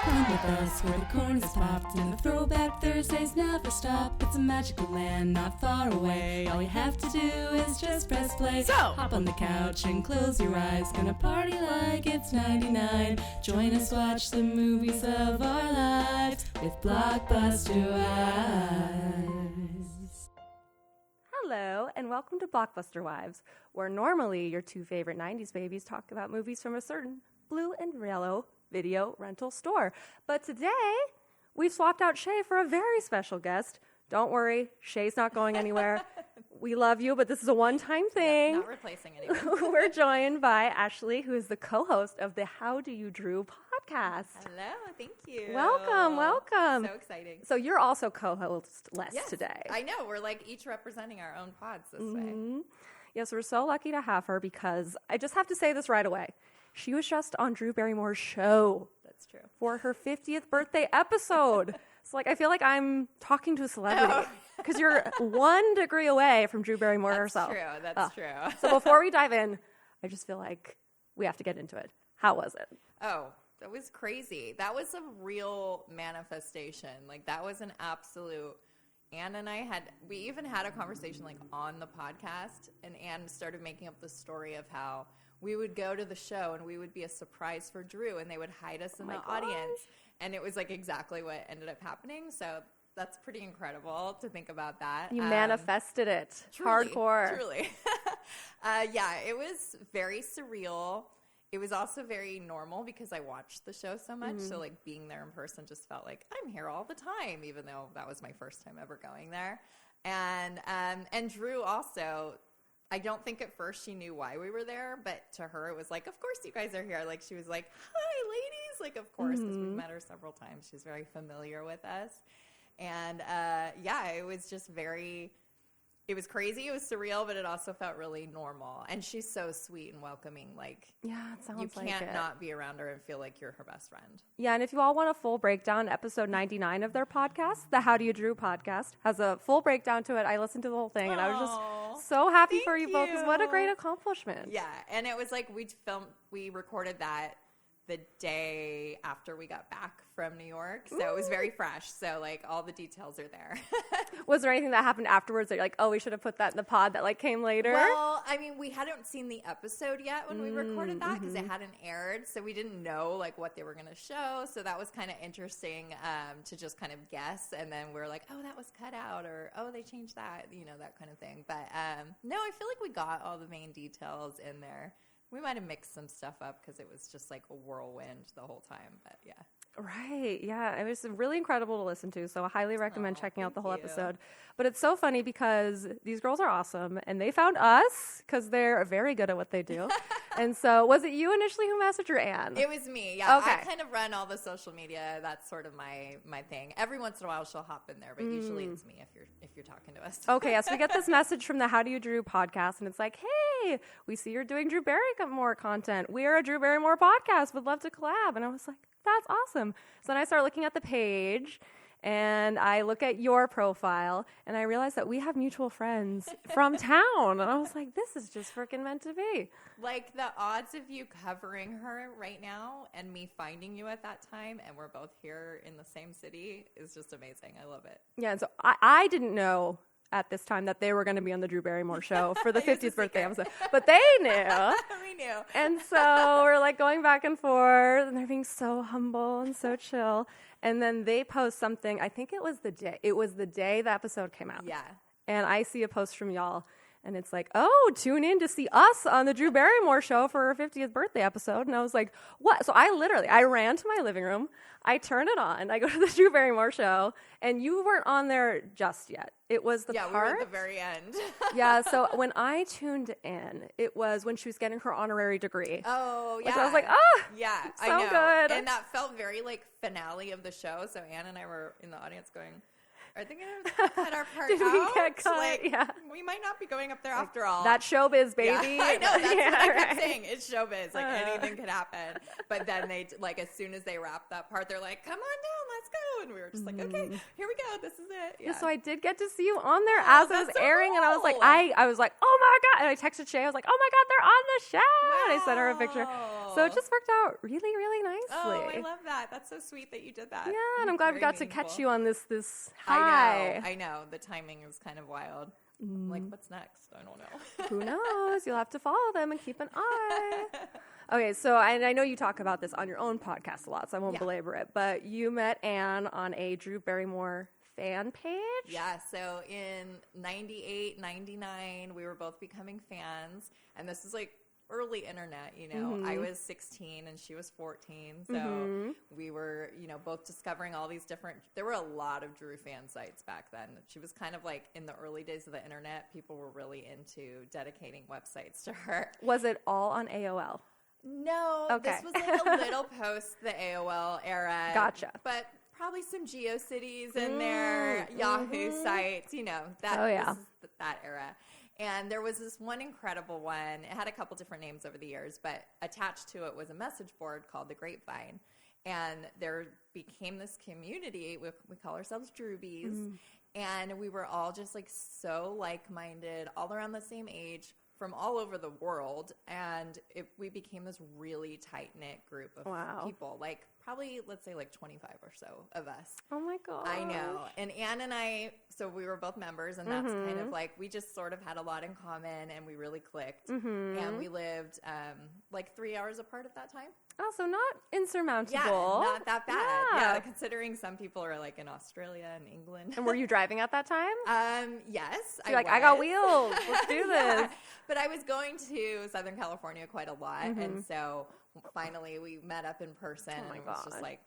Come with us where the corn is popped and the throwback Thursdays never stop. It's a magical land not far away. All you have to do is just press play. So hop on the couch and close your eyes. Gonna party like it's 99. Join us, watch the movies of our lives with Blockbuster Wives. Hello, and welcome to Blockbuster Wives, where normally your two favorite 90s babies talk about movies from a certain blue and yellow video rental store. But today, we've swapped out Shay for a very special guest. Don't worry, Shay's not going anywhere. We love you, but this is a one-time thing. Not replacing anyone. We're joined by Ashley, who is the co-host of the How Do You Drew podcast. Hello, thank you. Welcome. So exciting. So you're also co-host Yes, today. I know. We're like each representing our own pods this way. Yes, we're so lucky to have her because I just have to say this right away. She was just on Drew Barrymore's show. That's true. For her 50th birthday episode. It's like I feel like I'm talking to a celebrity because you're 1 degree away from Drew Barrymore herself. That's true. So before we dive in, I just feel like we have to get into it. How was it? Oh, that was crazy. That was a real manifestation. Like that was an absolute. Anne and I we even had a conversation like on the podcast, and Anne started making up the story of how we would go to the show and we would be a surprise for Drew and they would hide us in the audience. And it was like exactly what ended up happening. So that's pretty incredible to think about that. You manifested it. Truly, hardcore. Truly. Yeah, it was very surreal. It was also very normal because I watched the show so much. So like being there in person just felt like I'm here all the time, even though that was my first time ever going there. And Drew also, I don't think at first she knew why we were there, but to her it was like, of course you guys are here. Like she was like, hi ladies. Like, of course, because we've met her several times. She's very familiar with us. And yeah, it was just it was crazy. It was surreal, but it also felt really normal. And she's so sweet and welcoming. Like, yeah, it sounds like it. You can't not be around her and feel like you're her best friend. Yeah, and if you all want a full breakdown, episode 99 of their podcast, the How Do You Drew podcast, has a full breakdown to it. I listened to the whole thing, and I was just so happy for you both, because what a great accomplishment. Yeah, and it was like we recorded that the day after we got back from New York. So it was very fresh. So like all the details are there. Was there anything that happened afterwards that you're like, oh, we should have put that in the pod that like came later? Well, I mean, we hadn't seen the episode yet when we recorded that because it hadn't aired. So we didn't know like what they were going to show. So that was kind of interesting to just kind of guess. And then we were like, oh, that was cut out, or, oh, they changed that, that kind of thing. But no, I feel like we got all the main details in there. We might have mixed some stuff up because it was just like a whirlwind the whole time, but yeah. Right, yeah. It was really incredible to listen to, so I highly recommend checking out the whole episode. But it's so funny because these girls are awesome, and they found us because they're very good at what they do. And so was it you initially who messaged, or Anne? It was me, yeah. Okay. I kind of run all the social media. That's sort of my thing. Every once in a while she'll hop in there, but usually it's me if you're talking to us. Okay, yes, we get this message from the How Do You Drew podcast, and it's like, hey, we see you're doing Drew Barrymore content. We are a Drew Barrymore podcast. Would love to collab. And I was like, that's awesome. So then I start looking at the page, and I look at your profile, and I realize that we have mutual friends from town. And I was like, this is just freaking meant to be. Like, the odds of you covering her right now and me finding you at that time, and we're both here in the same city, is just amazing. I love it. Yeah, and so I didn't know at this time that they were going to be on the Drew Barrymore show for the 50th birthday episode. But they knew. We knew. And so we're like going back and forth, and they're being so humble and so chill. And then they post something. I think it was the day the episode came out. Yeah. And I see a post from y'all, and it's like, oh, tune in to see us on the Drew Barrymore show for her 50th birthday episode. And I was like, what? So I ran to my living room. I turned it on. I go to the Drew Barrymore show, and you weren't on there just yet. It was the part. Yeah, we were at the very end. Yeah, so when I tuned in, it was when she was getting her honorary degree. Oh, yeah. Which I was like, oh, yeah, so I know. good. And that felt very like finale of the show. So Anne and I were in the audience going, are they going to cut our part Did out? we get cut? Like, yeah. We might not be going up there after all. That's showbiz, baby. Yeah, I know. That's what I kept right. saying. It's showbiz. Like, anything could happen. But then they, like, as soon as they wrapped that part, they're like, come on down, let's go. And we were just like, okay, here we go. This is it. Yeah. So I did get to see you on there as it was so airing, cool. and I was like, I was like, oh my God. And I texted Shay. I was like, oh my God, they're on the show. Wow. And I sent her a picture. So it just worked out really, really nicely. Oh, I love that. That's so sweet that you did that. Yeah, and I'm glad we got to catch you on this high. high. I know. The timing is kind of wild. Like, what's next? I don't know. Who knows? You'll have to follow them and keep an eye. Okay, so I know you talk about this on your own podcast a lot, so I won't belabor it, but you met Anne on a Drew Barrymore fan page? Yeah, so in 98, 99, we were both becoming fans, and this is like early internet, you know. I was 16 and she was 14, so we were, you know, both discovering all these different, there were a lot of Drew fan sites back then. She was kind of like in the early days of the internet, people were really into dedicating websites to her. Was it all on AOL? No, Okay. this was like a little post the AOL era. Gotcha. But probably some GeoCities in there, Yahoo sites, you know, that, this is that era. And there was this one incredible one. It had a couple different names over the years, but attached to it was a message board called The Grapevine. And there became this community. We call ourselves Drewbies. And we were all just like so like-minded, all around the same age, from all over the world. And we became this really tight-knit group of people. Like probably, let's say like 25 or so of us. Oh my God. I know. And Anne and I, so we were both members, and that's kind of like, we just sort of had a lot in common, and we really clicked. And we lived like 3 hours apart at that time. Oh, so not insurmountable. Yeah, not that bad. Yeah, considering some people are like in Australia and England. And were you driving at that time? Yes. You're like, I got wheels. Let's do this. But I was going to Southern California quite a lot, and so finally we met up in person. Oh my and it was God. just like,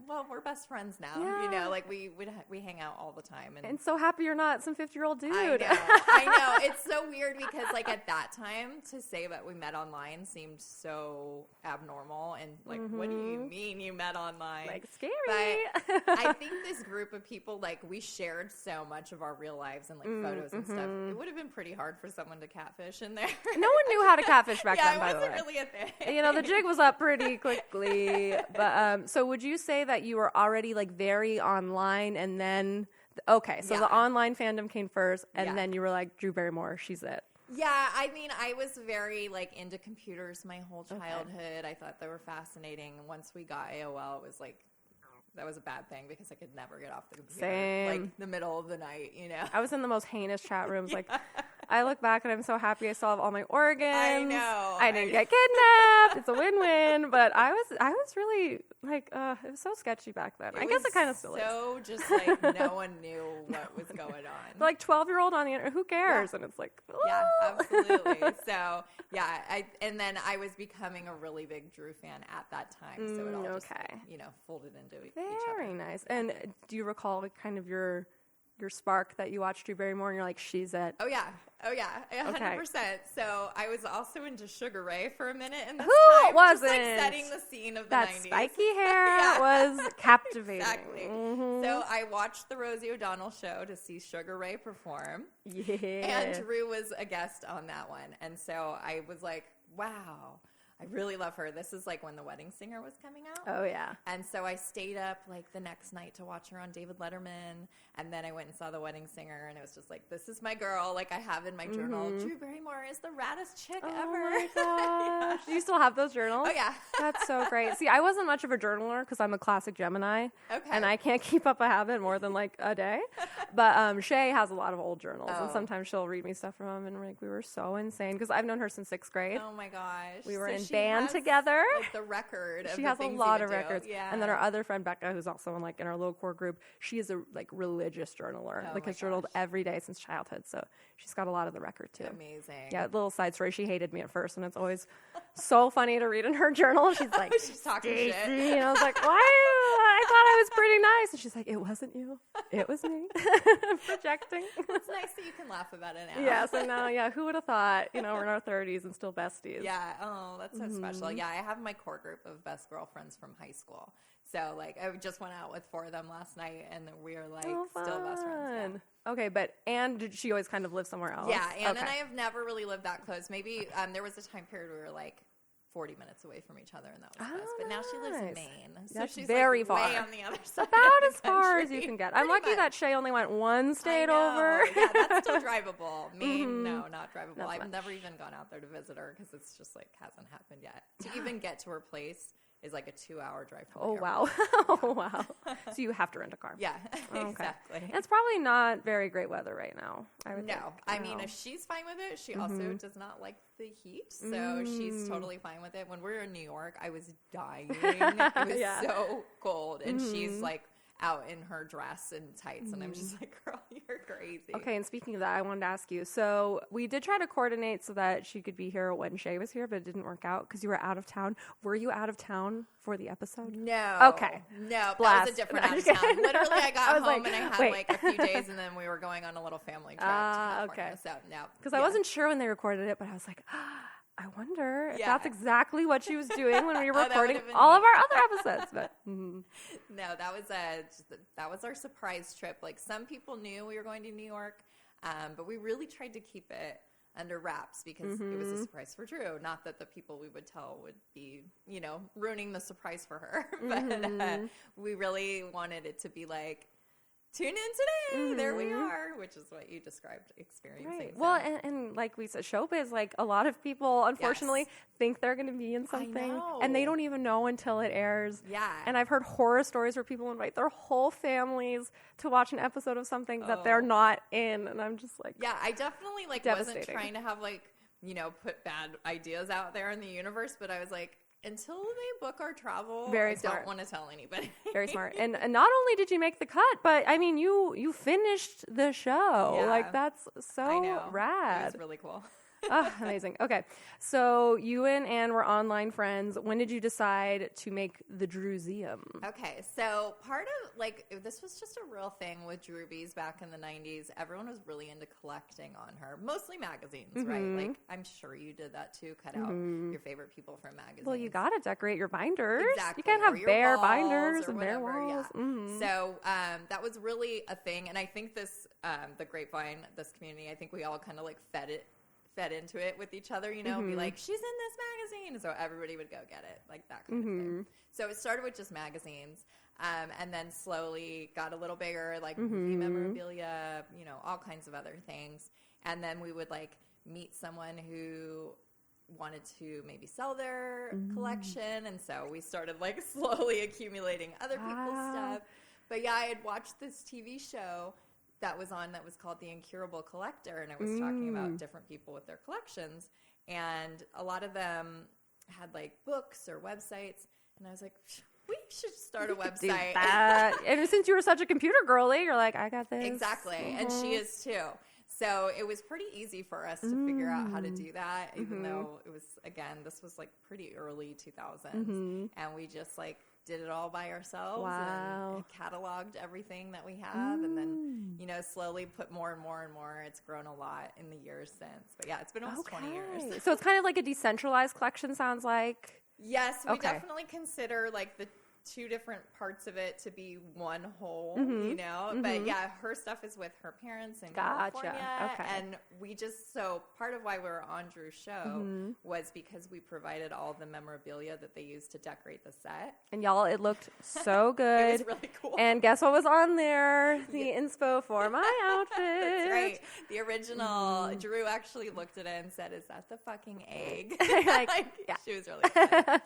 well, we're best friends now. Yeah. You know, like we hang out all the time. And so happy you're not some 50-year-old dude. I know. It's so weird because like at that time to say that we met online seemed so abnormal, and like, what do you mean you met online? Like scary. But I think this group of people, like, we shared so much of our real lives and like photos and stuff. It would have been pretty hard for someone to catfish in there. No one knew how to catfish back then, by the way. Yeah, it wasn't really a thing. You know, the jig was up pretty quickly. But so would you say that you were already like very online, and then so the online fandom came first, and then you were like, Drew Barrymore, she's it. Yeah, I mean, I was very like into computers my whole childhood. I thought they were fascinating. Once we got AOL, it was like, that was a bad thing because I could never get off the computer. Same. Like the middle of the night, you know. I was in the most heinous chat rooms. Like, I look back and I'm so happy I still have all my organs. I know. I didn't get kidnapped. It's a win-win. But I was really like, it was so sketchy back then. I guess it kind of still is. So just like no one knew what was going on. Like 12-year-old on the internet, who cares? And it's like, yeah, absolutely. So yeah, and then I was becoming a really big Drew fan at that time. So it all just, you know, folded into each other. Very nice. And do you recall kind of your spark that you watched Drew Barrymore and you're like, she's it? Oh yeah, 100%. So I was also into Sugar Ray for a minute, and who wasn't? Just like setting the scene of the that 90s. Spiky hair was captivating. Exactly. So I watched the Rosie O'Donnell show to see Sugar Ray perform. Yeah. And Drew was a guest on that one, and so I was like, wow, I really love her. This is like when The Wedding Singer was coming out. Oh, yeah. And so I stayed up like the next night to watch her on David Letterman. And then I went and saw The Wedding Singer. And it was just like, this is my girl. Like I have in my journal, Drew Barrymore is the raddest chick ever. Oh, my gosh. Do you still have those journals? Oh, yeah. That's so great. See, I wasn't much of a journaler because I'm a classic Gemini. Okay. And I can't keep up a habit more than like a day. But Shay has a lot of old journals. And sometimes she'll read me stuff from them. And like, we were so insane because I've known her since 6th grade. Oh, my gosh. We were in band together. Like the record. She has a lot of records. Yeah. And then our other friend Becca, who's also in our little core group, she is a like religious journaler. Has journaled every day since childhood. So she's got a lot of the record too. Amazing. Yeah, little side story. She hated me at first, and it's always so funny to read in her journal. She's like, she's talking Stacy. shit. And I was like, why? I thought I was pretty nice. And she's like, it wasn't you. It was me. Projecting. It's nice that you can laugh about it now. Yeah, so now, who would have thought, we're in our 30s and still besties. Yeah, oh, that's so special. Yeah, I have my core group of best girlfriends from high school. So, like, I just went out with 4 of them last night, and we are, like, still best friends. Yeah. Okay, but Anne, did she always kind of live somewhere else? Yeah, Anne and I have never really lived that close. Maybe there was a time period we were, like, 40 minutes away from each other, and that was nice. But now she lives in Maine, so That's she's very like far. way on the other side. About of as the far as country. you can get. I'm Pretty lucky much. that Shay only went one state I know. over. Yeah, that's still drivable. Maine, no, not drivable. Not so I've much. never even gone out there to visit her because it's just like hasn't happened yet. To even get to her place is like a 2-hour drive. From the Oh, wow. Oh, wow. So you have to rent a car. Yeah, Okay. exactly. And it's probably not very great weather right now. I would No, think. I mean, if she's fine with it, she also does not like the heat, so she's totally fine with it. When we were in New York, I was dying. It was Yeah. so cold, and she's like out in her dress and tights, and I'm just like, girl, you're crazy. Okay, and speaking of that, I wanted to ask you. So we did try to coordinate so that she could be here when Shay was here, but it didn't work out because you were out of town. Were you out of town for the episode? No. Okay. No, Blast. that was a different No, out of I'm just town. kidding. Literally, I got I was home like, and I had wait. like a few days, and then we were going on a little family trip to California. Okay. So, no. Because I wasn't sure when they recorded it, but I was like, I wonder if Yeah. that's exactly what she was doing when we were Oh, that recording would've been all neat. of our other episodes. But No, that was our surprise trip. Like, some people knew we were going to New York, but we really tried to keep it under wraps because it was a surprise for Drew. Not that the people we would tell would be, ruining the surprise for her, but we really wanted it to be like, tune in today. There we are, which is what you described experiencing. right. So. Well, and like we said, showbiz, like a lot of people, unfortunately, Yes. think they're going to be in something, know. and they don't even know until it airs. Yeah. And I've heard horror stories where people invite their whole families to watch an episode of something that they're Oh. not in, and I'm just like, Yeah, I definitely wasn't Devastating. trying to have put bad ideas out there in the universe, but I was like, until they book our travel, Very I smart. don't want to tell anybody. very smart. And not only did you make the cut, but I mean, you finished the show. Yeah. Like that's I so know. rad. It was really cool. Oh, amazing. Okay. So you and Anne were online friends. When did you decide to make the Drewseum? Okay, so part of, this was just a real thing with Drewbies back in the 90s. Everyone was really into collecting on her, mostly magazines, right? Like, I'm sure you did that too, cut out your favorite people from magazines. Well, you got to decorate your binders. Exactly. You can't or have your bare walls binders or and bare whatever, walls. yeah. Mhm. So that was really a thing, and I think this, the grapevine, this community, I think we all kind of fed into it with each other, be like, she's in this magazine, so everybody would go get it, like that kind of thing. So it started with just magazines, and then slowly got a little bigger, like movie memorabilia, all kinds of other things, and then we would meet someone who wanted to maybe sell their collection, and so we started slowly accumulating other people's stuff. But yeah, I had watched this TV show that was called The Incurable Collector, and it was talking about different people with their collections, and a lot of them had books or websites, and I was like, we should start a Do website. that. And since you were such a computer girly, you're like, I got this. Exactly, and she is too. So it was pretty easy for us to figure out how to do that, even though it was, again, this was pretty early 2000s, and we just did it all by ourselves. Wow. And cataloged everything that we have, and then slowly put more and more and more. It's grown a lot in the years since, but yeah, it's been almost 20 years. So it's kind of like a decentralized collection, sounds like. Yes, we Okay. definitely consider the two different parts of it to be one whole, but yeah, her stuff is with her parents in Gotcha. California, Okay. and we so part of why we were on Drew's show was because we provided all the memorabilia that they used to decorate the set. And y'all, it looked so good. It was really cool. And guess what was on there? The inspo for my outfit. That's right. The original, Drew actually looked at it and said, "Is that the fucking egg?" Yeah. She was really excited.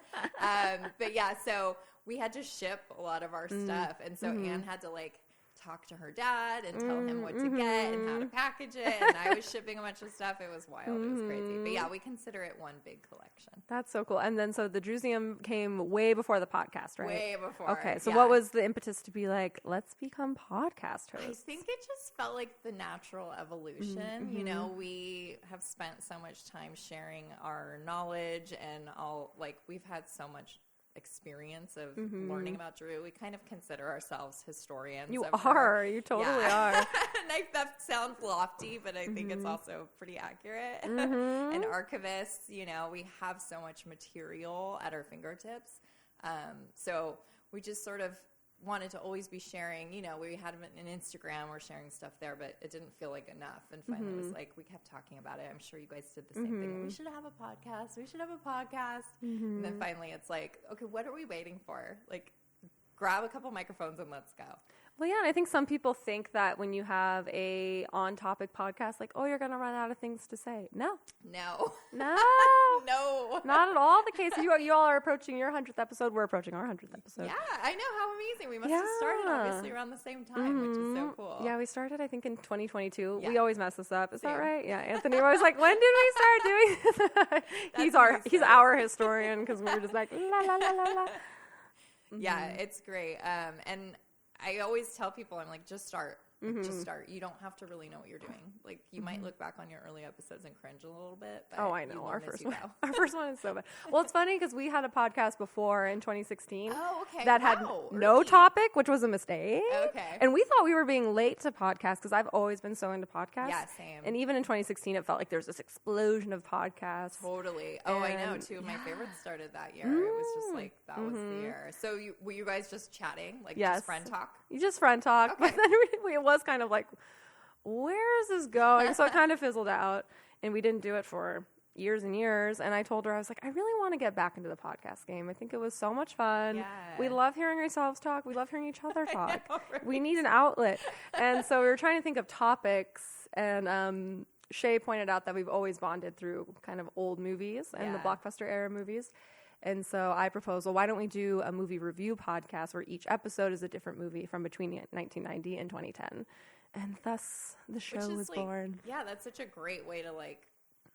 But yeah, so we had to ship a lot of our stuff, and so Anne had to talk to her dad and tell him what to get and how to package it, and I was shipping a bunch of stuff. It was wild. It was crazy. But yeah, we consider it one big collection. That's so cool. And then so the Drewseum came way before the podcast, right? Way before. Okay, so yeah. what was the impetus to be like, let's become podcast I hosts? think it just felt like the natural evolution. We have spent so much time sharing our knowledge, and we've had so much experience of learning about Drew. We kind of consider ourselves historians. You of her. are. You totally are. And that sounds lofty, but I think it's also pretty accurate. And archivists, we have so much material at our fingertips. So we just sort of wanted to always be sharing, you know, we had an Instagram, we're sharing stuff there, but it didn't feel like enough. And finally it was like, we kept talking about it. I'm sure you guys did the same thing. We should have a podcast. We should have a podcast. And then finally it's like, okay, what are we waiting for? Like, grab a couple microphones and let's go. Well, yeah, and I think some people think that when you have a on-topic podcast, like, oh, you're going to run out of things to say. No. No. No. No. Not at all the case. You all are approaching your 100th episode. We're approaching our 100th episode. Yeah, I know. How amazing. We must have started, obviously, around the same time, which is so cool. Yeah, we started, I think, in 2022. Yeah. We always mess this up. Is Same. that right? Yeah, Anthony was like, when did we start doing this? He's our historian because we were just like, la, la, la, la, la. Yeah, it's great. And I always tell people, I'm like, just start. Just start. You don't have to really know what you're doing. Like, you might look back on your early episodes and cringe a little bit. But Oh, I know. Our first one. Go. Our first one is so bad. Well, it's funny because we had a podcast before in 2016 Oh, okay. that had no early. topic, which was a mistake. Okay. And we thought we were being late to podcasts because I've always been so into podcasts. Yeah, same. And even in 2016, it felt like there's this explosion of podcasts. Totally. Oh, I know. And- Two of my favorites started that year. It was just like, that was the year. So were you guys just chatting? Like, Yes. just friend talk? You just friend talk. Okay. But then it was kind of like, where is this going? So it kind of fizzled out. And we didn't do it for years and years. And I told her, I was like, I really want to get back into the podcast game. I think it was so much fun. Yeah. We love hearing ourselves talk. We love hearing each other talk. know, right? We need an outlet. And so we were trying to think of topics. And Shay pointed out that we've always bonded through kind of old movies and the Yeah. Blockbuster era movies. And so I proposed, well, why don't we do a movie review podcast where each episode is a different movie from between 1990 and 2010. And thus the show Which is was like, born. Yeah, that's such a great way to like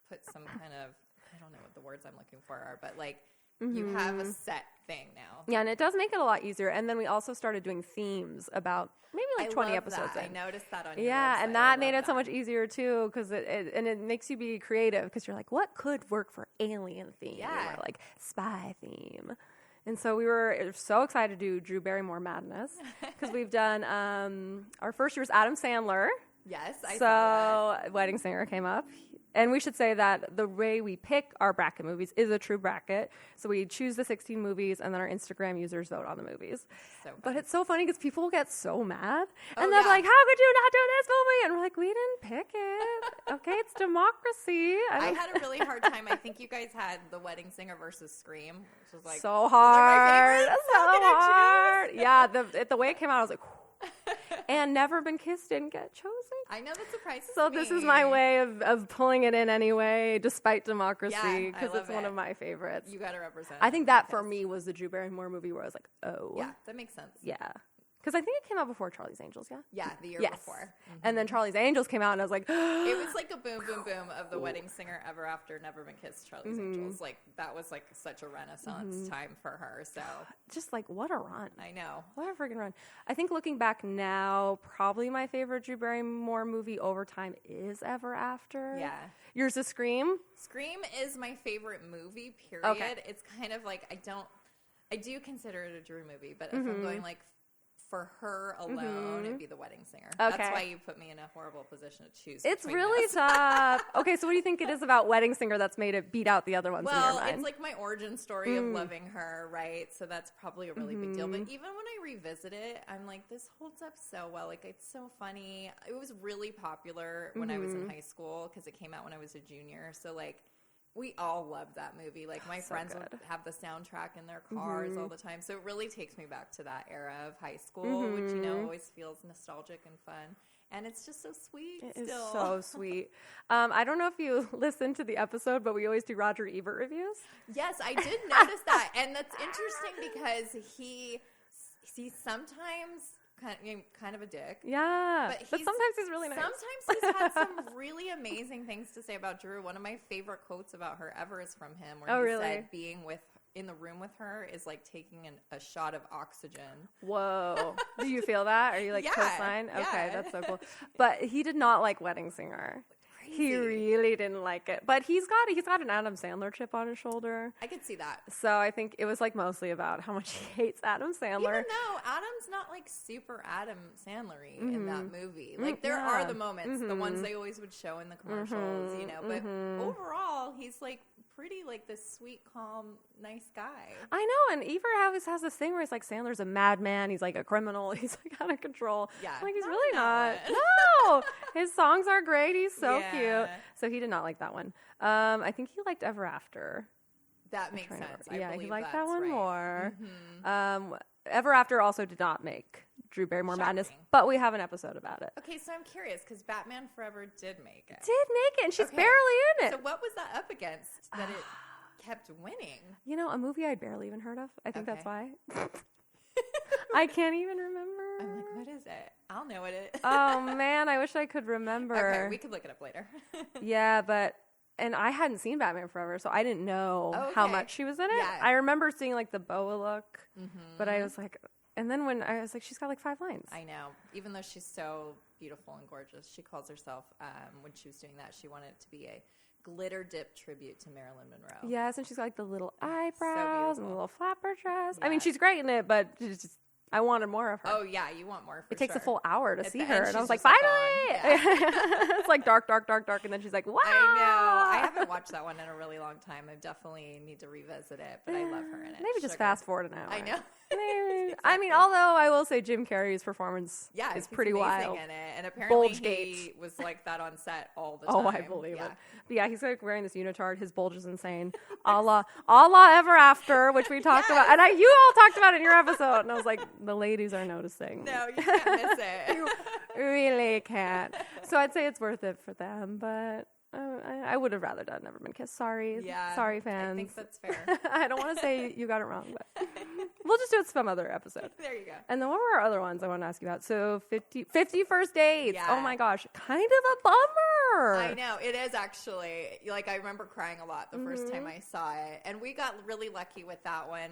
put some kind of, I don't know what the words I'm looking for are, but like you have a set thing now. Yeah, and it does make it a lot easier. And then we also started doing themes about maybe like I 20 love episodes that. in. I noticed that on your Yeah, website. and I that love made it so much easier too because it makes you be creative because you're like, what could work for alien theme Yeah. or like spy theme? And so we were so excited to do Drew Barrymore Madness because we've done our first year was Adam Sandler. Yes, I saw So Wedding Singer came up. And we should say that the way we pick our bracket movies is a true bracket. So we choose the 16 movies, and then our Instagram users vote on the movies. So But fun. it's so funny because people get so mad. Oh, And they're yeah. like, how could you not do this movie? And we're like, we didn't pick it. Okay, it's democracy. I had a really hard time. I think you guys had The Wedding Singer versus Scream, which was like so those are my hard. favorites. So How could I hard. choose? Yeah, the way it came out, I was like, and Never Been Kissed didn't get chosen. I know that surprises So me. this is my way of pulling it in anyway, despite democracy, Yeah, I because love it's one it. of my favorites. You got to represent. I think that for Yes. me was the Drew Barrymore movie where I was like, oh. Yeah, that makes sense. Yeah. Because I think it came out before Charlie's Angels, yeah? Yeah, the year Yes. before. And then Charlie's Angels came out, and I was like, It was like a boom, boom, boom of The Wedding Singer, Ever After, Never Been Kissed, Charlie's Angels. Like, that was like such a renaissance time for her. So, just like, what a run. I know. What a freaking run. I think looking back now, probably my favorite Drew Barrymore movie over time is Ever After. Yeah. Yours is Scream? Scream is my favorite movie, period. Okay. It's kind of like, I do consider it a Drew movie, but if I'm going like for her alone, it'd be The Wedding Singer. Okay. That's why you put me in a horrible position to choose. It's between really those. tough. Okay, so what do you think it is about Wedding Singer that's made it beat out the other ones in your Well, mind? it's like my origin story of loving her, right? So that's probably a really big deal. But even when I revisit it, I'm like, this holds up so well. Like, it's so funny. It was really popular when I was in high school because it came out when I was a junior. So, like, we all loved that movie. Like, my friends would good. have the soundtrack in their cars all the time. So it really takes me back to that era of high school, which, you know, always feels nostalgic and fun. And it's just so sweet It is still. so sweet. I don't know if you listened to the episode, but we always do Roger Ebert reviews. Yes, I did notice that. And that's interesting because he's sometimes kind of a dick. Yeah, But sometimes he's really nice. Sometimes he's had some really amazing things to say about Drew. One of my favorite quotes about her ever is from him, where Oh, he really? said being in the room with her is like taking a shot of oxygen. Whoa. Do you feel that? Are you like Yeah, co-sign? Okay, yeah. that's so cool. But he did not like Wedding Singer. He Crazy. really didn't like it. But he's got an Adam Sandler chip on his shoulder. I could see that. So I think it was like mostly about how much he hates Adam Sandler. Even though Adam's not like super Adam Sandler-y in that movie. Like there are the moments, the ones they always would show in the commercials, you know, but overall he's like pretty like this sweet, calm, nice guy. I know, and Ever always has this thing where it's like Sandler's a madman. He's like a criminal. He's like out of control. Yeah, like he's not really not. that No, his songs are great. He's so Yeah. cute. So he did not like that one. I think he liked Ever After. That makes sense. Yeah, he believe liked that that's one right. more. Mhm. Ever After also did not make Drew Barrymore Madness, Shocking. but we have an episode about it. Okay, so I'm curious because Batman Forever did make it. Did make it, and she's Okay. barely in it. So what was that up against that it kept winning? You know, a movie I'd barely even heard of. I think that's Okay. why. I can't even remember. I'm like, what is it? I'll know what it is. Oh man, I wish I could remember. Okay, we could look it up later. Yeah, and I hadn't seen Batman Forever, so I didn't know how Okay. much she was in it. Yeah. I remember seeing like the boa look, but I Mhm. was like, and then when I was like, she's got like 5 lines. I know. Even though she's so beautiful and gorgeous, she calls herself, when she was doing that, she wanted it to be a glitter dip tribute to Marilyn Monroe. Yes, and she's got like the little eyebrows and the beautiful. little flapper dress. I mean, Yeah. she's great in it, but she's just, I wanted more of her. Oh, yeah, you want more for It takes sure. a full hour to At see the her, end, and I was she's like, just, like, finally! gone. It's like dark, dark, dark, dark, and then she's like, wow! I know. I haven't watched that one in a really long time. I definitely need to revisit it, but I love her in it. Maybe just Sugar. fast forward an hour. I know. Maybe. I mean, although I will say Jim Carrey's performance Yeah, is he's pretty amazing wild. in it, and apparently Bulge he gate. was like that on set all the time. Oh, I believe Yeah. it. But yeah, he's like wearing this unitard. His bulge is insane. a la Ever After, which we talked about. And you all talked about it in your episode. And I was like, the ladies are noticing. No, you can't miss it. You really can't. So I'd say it's worth it for them. But I would have rather done Never Been Kissed. Sorry. Yeah, Sorry, fans. I think that's fair. I don't want to say you got it wrong, but we'll just do it some other episode. There you go. And then what were our other ones I want to ask you about? So 50 First Dates. Yeah. Oh my gosh. Kind of a bummer. I know it is actually. Like I remember crying a lot the first time I saw it, and we got really lucky with that one.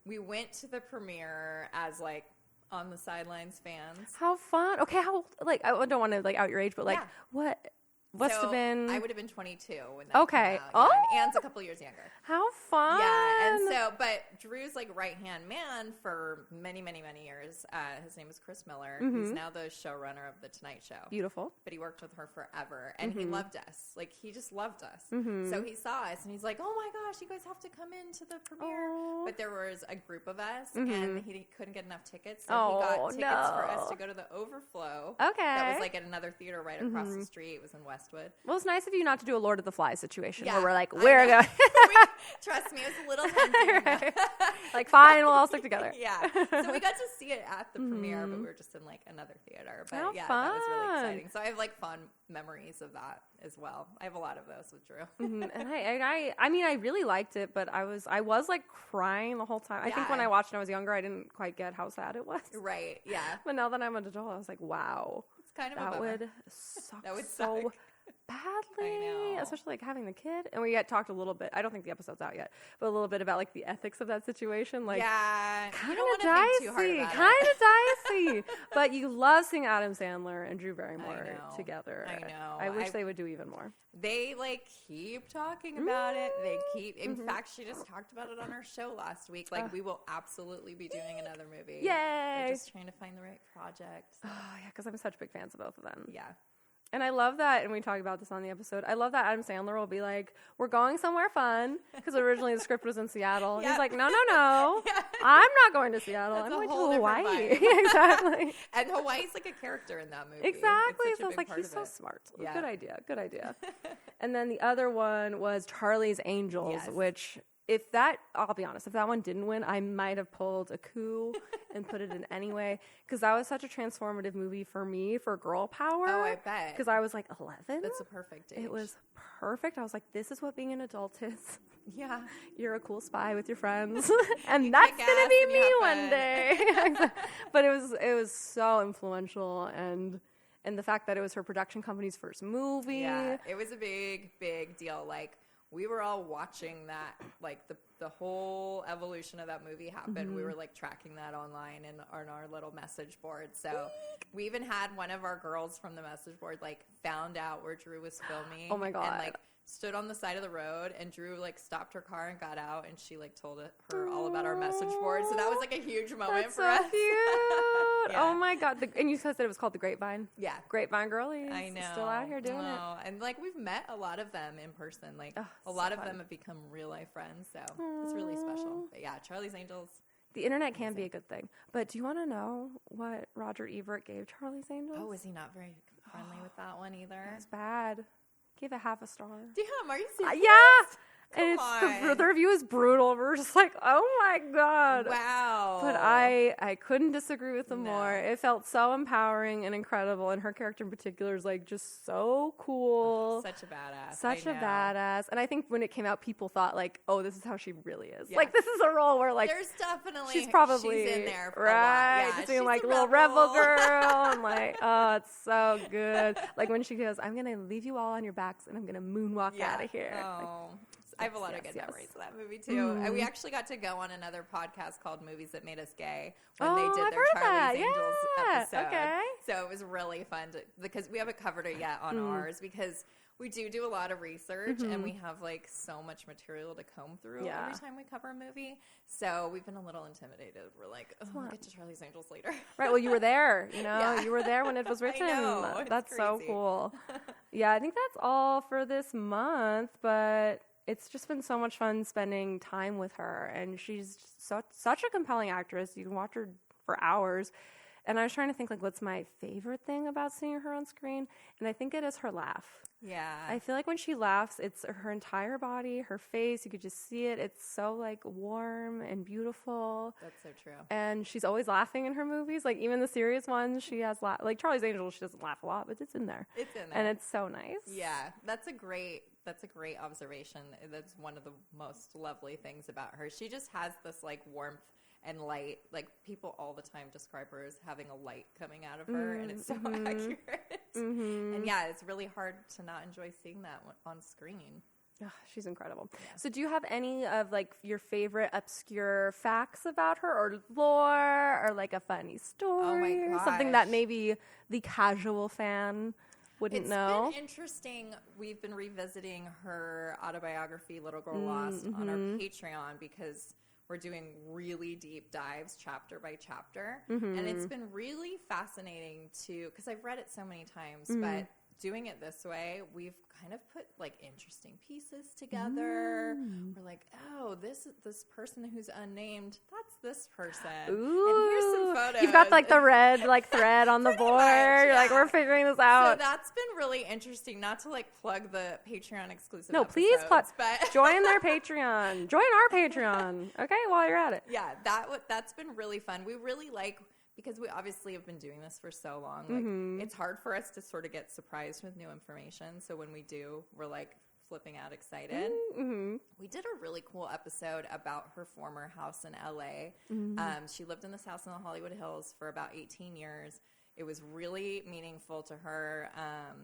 We went to the premiere as like on the sidelines fans. How fun. Okay, how like I don't want to like out your age, but like Yeah. what must So have been I would have been 22 when that Okay. came out. Yeah, Oh. and Anne's a couple years younger. how fun. Yeah, and so, but Drew's like right-hand man for many, many, many years. His name is Chris Miller. He's now the showrunner of The Tonight Show. Beautiful. But he worked with her forever, and he loved us. Like, he just loved us. So he saw us, and he's like, oh my gosh, you guys have to come into the premiere. Aw. But there was a group of us, and he couldn't get enough tickets, so Oh, he got tickets for us no. to go to the Overflow. Okay. That was like at another theater right across the street. It was in Westwood. Well, it's nice of you not to do a Lord of the Flies situation Yeah, where we're like, I we're know. going Trust me, it was a little tempting. like fine, we'll all stick together. Yeah. So we got to see it at the premiere, but we were just in like another theater. But How yeah, that was really fun. exciting. So I have like fond memories of that as well. I have a lot of those with Drew. And I mean, I really liked it, but I was like crying the whole time. I think when Yeah. I watched it when I was younger, I didn't quite get how sad it was. Right. Yeah. But now that I'm an adult, I was like, wow, It's kind of a that bummer. would suck That would so suck. badly. I know. Especially like having the kid. And we had talked a little bit, I don't think the episode's out yet, but a little bit about like the ethics of that situation. Like, yeah. You kind don't of want to think too hard dicey, about kind it. of dicey. But you love seeing Adam Sandler and Drew Barrymore know. together. I know. I wish they would do even more. They like keep talking about it. They keep. In fact, she just talked about it on her show last week. Like, we will absolutely be doing another movie. Yay! We're just trying to find the right project. So, Oh yeah, because I'm such big fans of both of them. yeah. And I love that, and we talked about this on the episode. I love that Adam Sandler will be like, "We're going somewhere fun," because originally the script was in Seattle. And Yeah. he's like, "No, I'm not going to Seattle. That's I'm a going to whole different Hawaii." vibe. Exactly. And Hawaii's like a character in that movie. Exactly. It's such So a it's big like part he's of so it. smart. Yeah. Good idea. Good idea. And then the other one was Charlie's Angels, Yes. which I'll be honest, if that one didn't win, I might have pulled a coup and put it in anyway, because that was such a transformative movie for me for girl power. Oh, I bet. Because I was like 11. That's a perfect age. It was perfect. I was like, this is what being an adult is. Yeah. You're a cool spy with your friends, and that's kick gonna ass be and you me have one fun. day. But it was so influential, and the fact that it was her production company's first movie. Yeah. It was a big, big deal. Like, we were all watching that, like the whole evolution of that movie happened. We were like tracking that online and on our little message board. So we even had one of our girls from the message board like found out where Drew was filming. Oh my God. And like stood on the side of the road, and Drew like stopped her car and got out, and she like told her all about our message board. So that was like a huge moment That's for so us. cute. Yeah. Oh my God. And you said that it was called The Grapevine? Yeah. Grapevine girlies. I know. Still out here doing it. And like we've met a lot of them in person. Like a so lot of fun. them have become real life friends. So it's really special. But yeah, Charlie's Angels. The internet can be a good thing. But do you want to know what Roger Ebert gave Charlie's Angels? Oh, was he not very friendly with that one either? It's bad. Gave it half a star. Damn, are you serious? Yeah. And Come the review is brutal. We're just like, oh my God. Wow. But I couldn't disagree with them No. more. It felt so empowering and incredible. And her character in particular is like just so cool. Such a badass. Such I a know. badass. And I think when it came out, people thought like, oh, this is how she really is. Yeah. Like this is a role where like There's definitely she's probably she's in there for right, a lot. Yeah, just being she's like a little rebel girl, and like, oh, it's so good. Like when she goes, "I'm gonna leave you all on your backs, and I'm gonna moonwalk out of here." Oh. I have a lot of good yes. memories of that movie too. And we actually got to go on another podcast called Movies That Made Us Gay when they did I've their heard Charlie's that. Angels Yeah. episode. Okay. So it was really fun because we haven't covered it yet on ours because we do a lot of research and we have like so much material to comb through every time we cover a movie. So we've been a little intimidated. We're like, oh, we'll get to Charlie's Angels later. Right. Well, you were there. You know, Yeah. you were there when it was written. know, it's That's so crazy. cool. Yeah, I think that's all for this month, but it's just been so much fun spending time with her, and she's such a compelling actress. You can watch her for hours. And I was trying to think, like, what's my favorite thing about seeing her on screen? And I think it is her laugh. Yeah. I feel like when she laughs, it's her entire body, her face. You could just see it. It's so, like, warm and beautiful. That's so true. And she's always laughing in her movies. Like, even the serious ones, she has like Charlie's Angels, she doesn't laugh a lot, but it's in there. It's in there. And it's so nice. Yeah, that's a great observation. That's one of the most lovely things about her. She just has this like warmth and light. Like people all the time describe her as having a light coming out of her, and it's so accurate. And yeah, it's really hard to not enjoy seeing that on screen. Ugh, she's incredible. Yeah. So do you have any of like your favorite obscure facts about her or lore or like a funny story or something that maybe the casual fan wouldn't know? It's been interesting. We've been revisiting her autobiography, Little Girl Lost, on our Patreon because we're doing really deep dives chapter by chapter. And it's been really fascinating because I've read it so many times, but doing it this way, we've kind of put like interesting pieces together. We're like, oh, this person who's unnamed, that's this person. Ooh. And here's some photos. You've got like the red like thread on the board. much, You're like, yeah. we're figuring this out. So that's been really interesting. Not to like plug the Patreon exclusive. No, please but join their Patreon. Join our Patreon. Okay, while you're at it. yeah, that's been really fun. We really like. Because we obviously have been doing this for so long, like it's hard for us to sort of get surprised with new information. So when we do, we're like flipping out excited. We did a really cool episode about her former house in LA. She lived in this house in the Hollywood Hills for about 18 years. It was really meaningful to her.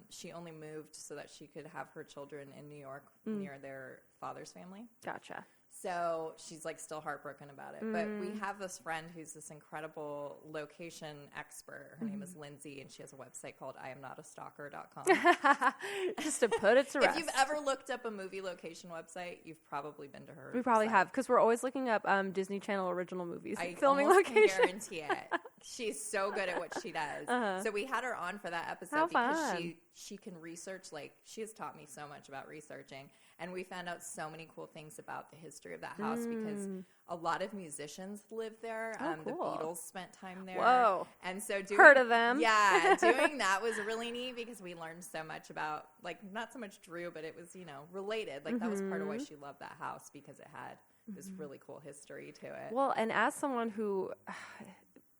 She only moved so that she could have her children in New York near their father's family. Gotcha. So she's like still heartbroken about it. But we have this friend who's this incredible location expert. Her name is Lindsay, and she has a website called IamNotAstalker.com. Just to put it to rest. If you've ever looked up a movie location website, you've probably been to her. We probably site. have, because we're always looking up Disney Channel original movies, I filming almost locations. can guarantee it. She's so good at what she does. So we had her on for that episode How because fun. she can research. Like she has taught me so much about researching, and we found out so many cool things about the history of that house because a lot of musicians live there. The cool. Beatles spent time there. Whoa. And so Heard of them. Yeah, doing that was really neat because we learned so much about, like, not so much Drew, but it was, related. Like, that was part of why she loved that house because it had this really cool history to it. Well, and as someone who,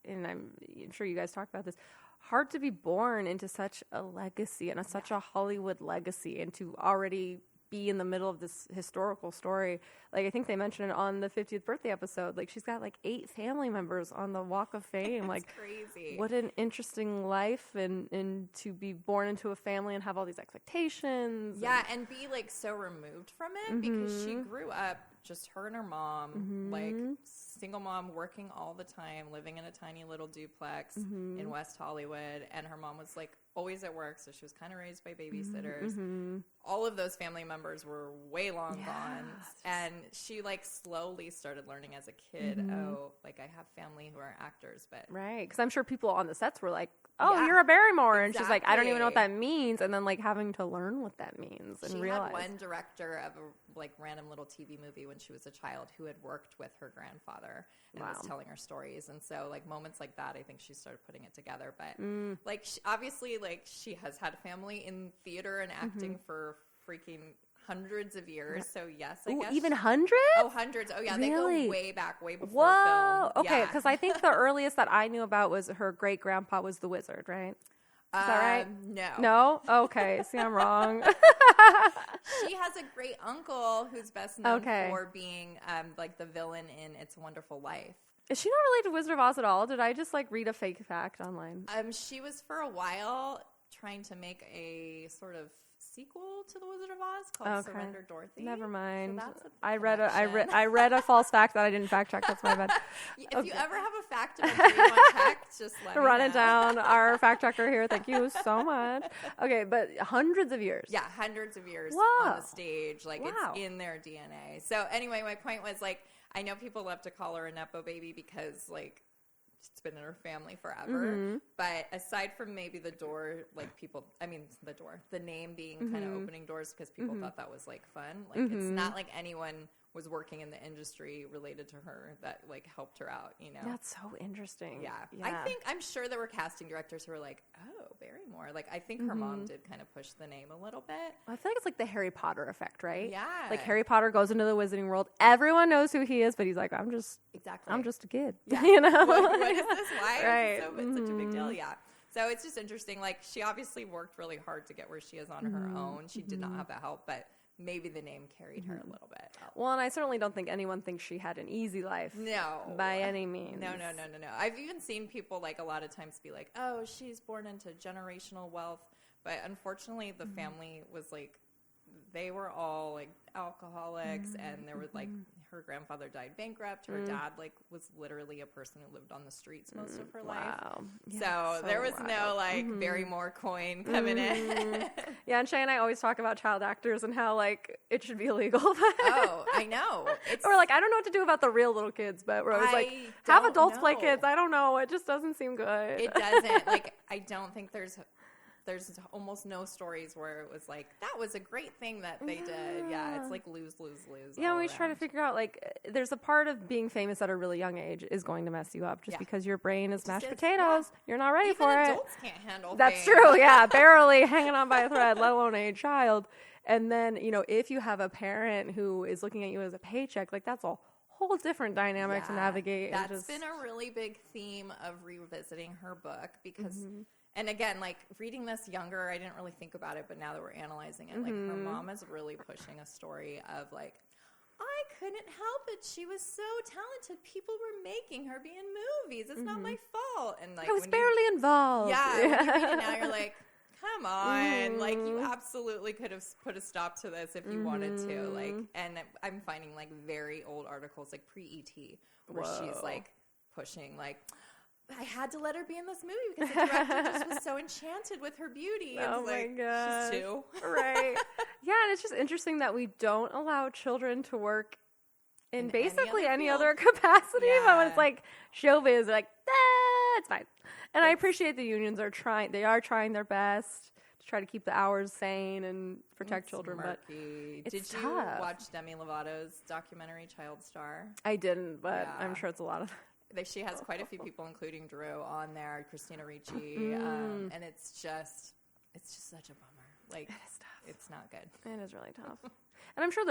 and I'm sure you guys talk about this, hard to be born into such a legacy and such a Hollywood legacy and to already be in the middle of this historical story. like, I think they mentioned it on the 50th birthday episode. Like, she's got like 8 family members on the Walk of Fame. Like, crazy. What an interesting life, and to be born into a family and have all these expectations. Yeah, and be like so removed from it because she grew up just her and her mom, like single mom, working all the time, living in a tiny little duplex in West Hollywood, and her mom was like always at work, so she was kind of raised by babysitters. All of those family members were way long gone, and she like slowly started learning as a kid, oh, like I have family who are actors, but right, because I'm sure people on the sets were like, oh, you're a Barrymore, and she's like, I don't even know what that means, and then like having to learn what that means and realize. She had one director of a like random little TV movie when she was a child who had worked with her grandfather and was telling her stories, and so like moments like that, I think she started putting it together. But like obviously, like she has had family in theater and acting for freaking hundreds of years. So yes, I guess even hundreds. Oh, hundreds. Oh yeah, really? They go way back, way before Whoa. film. Okay, because I think the earliest that I knew about was her great grandpa was the wizard, right? Is that right? No. No? Okay. See, I'm wrong. She has a great uncle who's best known for being like the villain in It's a Wonderful Life. Is she not related to Wizard of Oz at all? Did I just like read a fake fact online? She was for a while trying to make a sort of sequel to the Wizard of Oz called Surrender Dorothy. Never mind. So I read a false fact that I didn't fact check. That's my bad. If you ever have a fact about that you want checked, just let me know. Run it down. Our fact checker here. Thank you so much. Okay, but hundreds of years. Yeah, hundreds of years on the stage. Like it's in their DNA. So anyway, my point was like, I know people love to call her a Nepo baby because like it's been in her family forever. But aside from maybe the name being kind of opening doors because people thought that was like fun. Like it's not like anyone was working in the industry related to her that like helped her out, you know? That's so interesting. Yeah. I'm sure there were casting directors who were like, oh, Barrymore. Like I think her mom did kind of push the name a little bit. I feel like it's like the Harry Potter effect, right? Yeah. Like Harry Potter goes into the wizarding world. Everyone knows who he is, but he's like, I'm just a kid. Yeah. You know? What is this? Why right. is it such a big deal? Yeah. So it's just interesting. Like she obviously worked really hard to get where she is on her own. She did not have the help, but maybe the name carried her a little bit. Well, and I certainly don't think anyone thinks she had an easy life. No. By any means. No. I've even seen people like a lot of times be like, oh, she's born into generational wealth. But unfortunately, the family was like, they were all like alcoholics and there was like, her grandfather died bankrupt. Her dad like was literally a person who lived on the streets most of her life. Yeah, so there was no like Barrymore coin coming in. Yeah, and Shay and I always talk about child actors and how like it should be illegal. Oh, I know. Or like I don't know what to do about the real little kids, but we're always like have adults play kids. I don't know. It just doesn't seem good. It doesn't. Like I don't think there's almost no stories where it was like, that was a great thing that they did. Yeah, it's like lose. Yeah, we try to figure out, like, there's a part of being famous at a really young age is going to mess you up just because your brain is mashed potatoes. Yeah. You're not ready for it. Adults can't handle That's true, yeah. Barely hanging on by a thread, let alone a child. And then, you know, if you have a parent who is looking at you as a paycheck, like, that's a whole different dynamic to navigate. That's been a really big theme of revisiting her book because... And again, like reading this younger, I didn't really think about it, but now that we're analyzing it, like her mom is really pushing a story of like, I couldn't help it. She was so talented. People were making her be in movies. It's not my fault. And like I was barely involved. Yeah. When you read it now, you're like, come on. Like you absolutely could have put a stop to this if you wanted to. Like, and I'm finding like very old articles, like pre-ET, where she's like pushing like, I had to let her be in this movie because the director just was so enchanted with her beauty. Oh my God. She's 2. Right. Yeah, and it's just interesting that we don't allow children to work in basically any other capacity. Yeah. But when it's like showbiz, they're like, it's fine. And I appreciate the unions are trying. They are trying their best to try to keep the hours sane and protect children. Murky. But did you watch Demi Lovato's documentary Child Star? I didn't, but I'm sure it's a lot of. She has quite a few people, including Drew, on there, Christina Ricci, and it's just such a bummer. Like, it is tough. It's not good. It is really tough. And I'm sure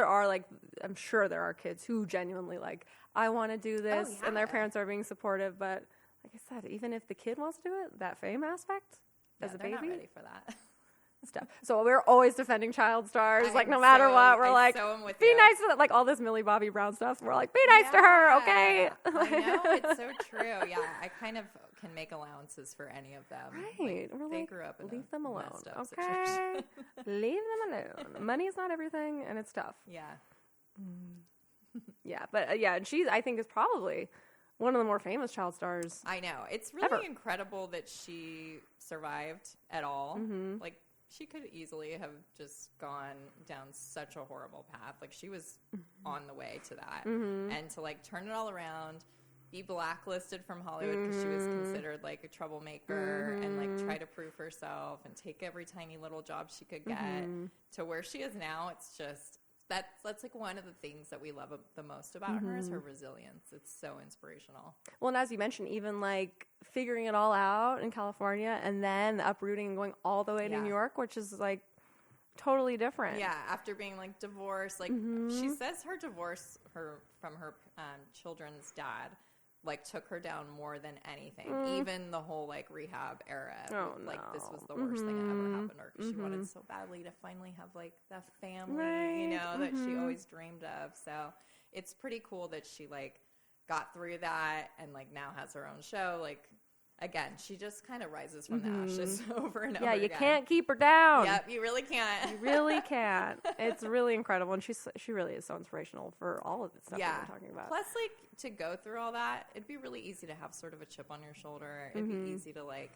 there are kids who genuinely like, I want to do this, and their parents are being supportive. But like I said, even if the kid wants to do it, that fame aspect as a baby, they're not ready for that. stuff. So we're always defending child stars. Like, no I'm matter so- what, we're I like, so am with be you. nice to like all this Millie Bobby Brown stuff. We're like, be nice to her, okay? I know, it's so true. Yeah, I kind of can make allowances for any of them. Right. Like, We're they like, grew up in leave a them alone, messed up okay? situation. Leave them alone. Money's not everything, and it's tough. Yeah. Yeah, but and she, I think, is probably one of the more famous child stars. I know. It's really Ever. incredible that she survived at all. Mm-hmm. Like, she could easily have just gone down such a horrible path. Like, she was on the way to that. Mm-hmm. And to, like, turn it all around, be blacklisted from Hollywood because she was considered, like, a troublemaker and, like, try to prove herself and take every tiny little job she could get to where she is now. It's just... That's like one of the things that we love the most about her is her resilience. It's so inspirational. Well, and as you mentioned, even like figuring it all out in California and then uprooting and going all the way to New York, which is like totally different. Yeah, after being like divorced, like she says her divorce from her children's dad like took her down more than anything, even the whole like rehab era. Like this was the worst thing that ever happened to her because she wanted so badly to finally have like the family, you know, that she always dreamed of. So it's pretty cool that she like got through that and like now has her own show. Like again, she just kind of rises from the ashes over and over Yeah, you again. can't keep her down. Yep, you really can't. You really can't. It's really incredible, and she really is so inspirational for all of the stuff that we're talking about. Plus, like, to go through all that, it'd be really easy to have sort of a chip on your shoulder. It'd be easy to, like,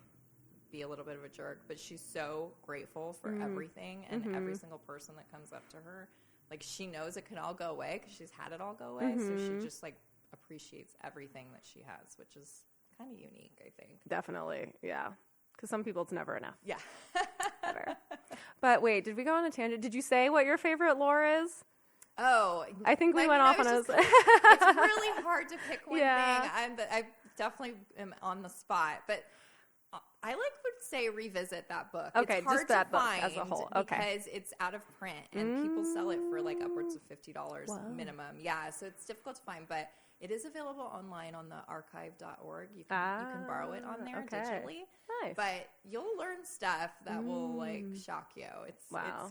be a little bit of a jerk, but she's so grateful for everything and every single person that comes up to her. Like, she knows it can all go away because she's had it all go away, so she just, like, appreciates everything that she has, which is kind of unique, I think. Definitely, yeah. Because some people, it's never enough. Yeah. Ever. But wait, did we go on a tangent? Did you say what your favorite lore is? Oh, I think we went off on a... it's really hard to pick one thing. I definitely am on the spot, but I would say revisit that book. Okay, it's hard just that to book find as a whole. Okay, because it's out of print and people sell it for like upwards of $50 minimum. Yeah, so it's difficult to find, but it is available online on the archive.org. You can borrow it on there digitally. Nice. But you'll learn stuff that will like shock you. It's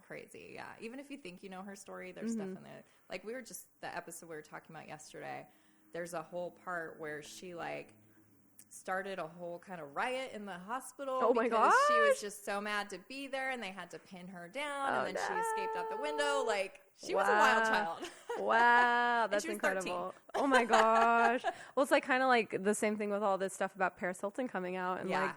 crazy. Yeah. Even if you think you know her story, there's stuff in there. Like the episode we were talking about yesterday, there's a whole part where she like started a whole kind of riot in the hospital because she was just so mad to be there and they had to pin her down and then she escaped out the window. Like she was a wild child. Wow, that's she was incredible. 13. Oh my gosh. Well, it's like kind of like the same thing with all this stuff about Paris Hilton coming out and like,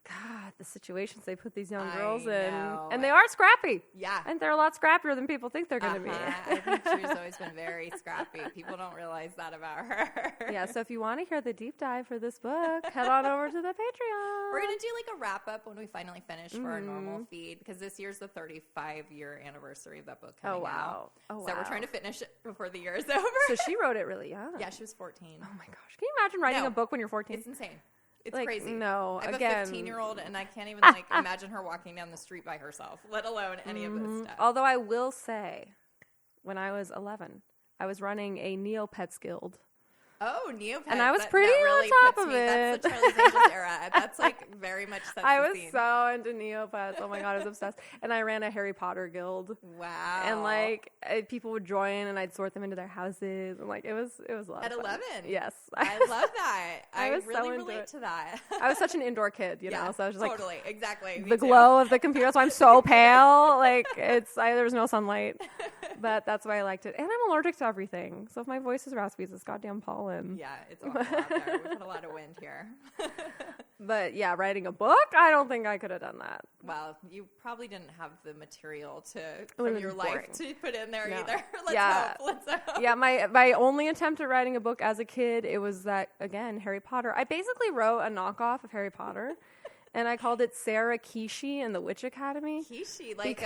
God, the situations they put these young girls in. And they are scrappy. Yeah. And they're a lot scrappier than people think they're going to be. I think she's always been very scrappy. People don't realize that about her. Yeah, so if you want to hear the deep dive for this book, head on over to the Patreon. We're going to do like a wrap up when we finally finish for our normal feed because this year's the 35-year anniversary of that book coming out. Oh, wow. So we're trying to finish it before the year is over. So she wrote it really young. Yeah, she was 14. Oh my gosh. Can you imagine writing a book when you're 14? It's insane. It's like, crazy. No, I have again, a 15-year-old, and I can't even like imagine her walking down the street by herself, let alone any of this stuff. Although I will say, when I was 11, I was running a Neopets guild. Oh, Neopets. And I was pretty on top of it. That's the Charlie's Angels era. That's like very much sets I the was scene. so into Neopets. Oh my God, I was obsessed. And I ran a Harry Potter guild. Wow. And like people would join and I'd sort them into their houses. And like it was a lot of fun. At 11? Yes. I love that. I was really so into relate it. to that. I was such an indoor kid, you know, so I was just like totally, exactly. the glow of the computer. So I'm so pale. Like there was no sunlight. But that's why I liked it. And I'm allergic to everything. So if my voice is raspy, it's this goddamn pollen. Yeah, it's awful out there. We've had a lot of wind here. But yeah, writing a book, I don't think I could have done that. Well, you probably didn't have the material from your life to put in there either. Let's hope. Yeah, my only attempt at writing a book as a kid, it was that, again, Harry Potter. I basically wrote a knockoff of Harry Potter, and I called it Sarah Kishi and the Witch Academy. Kishi, like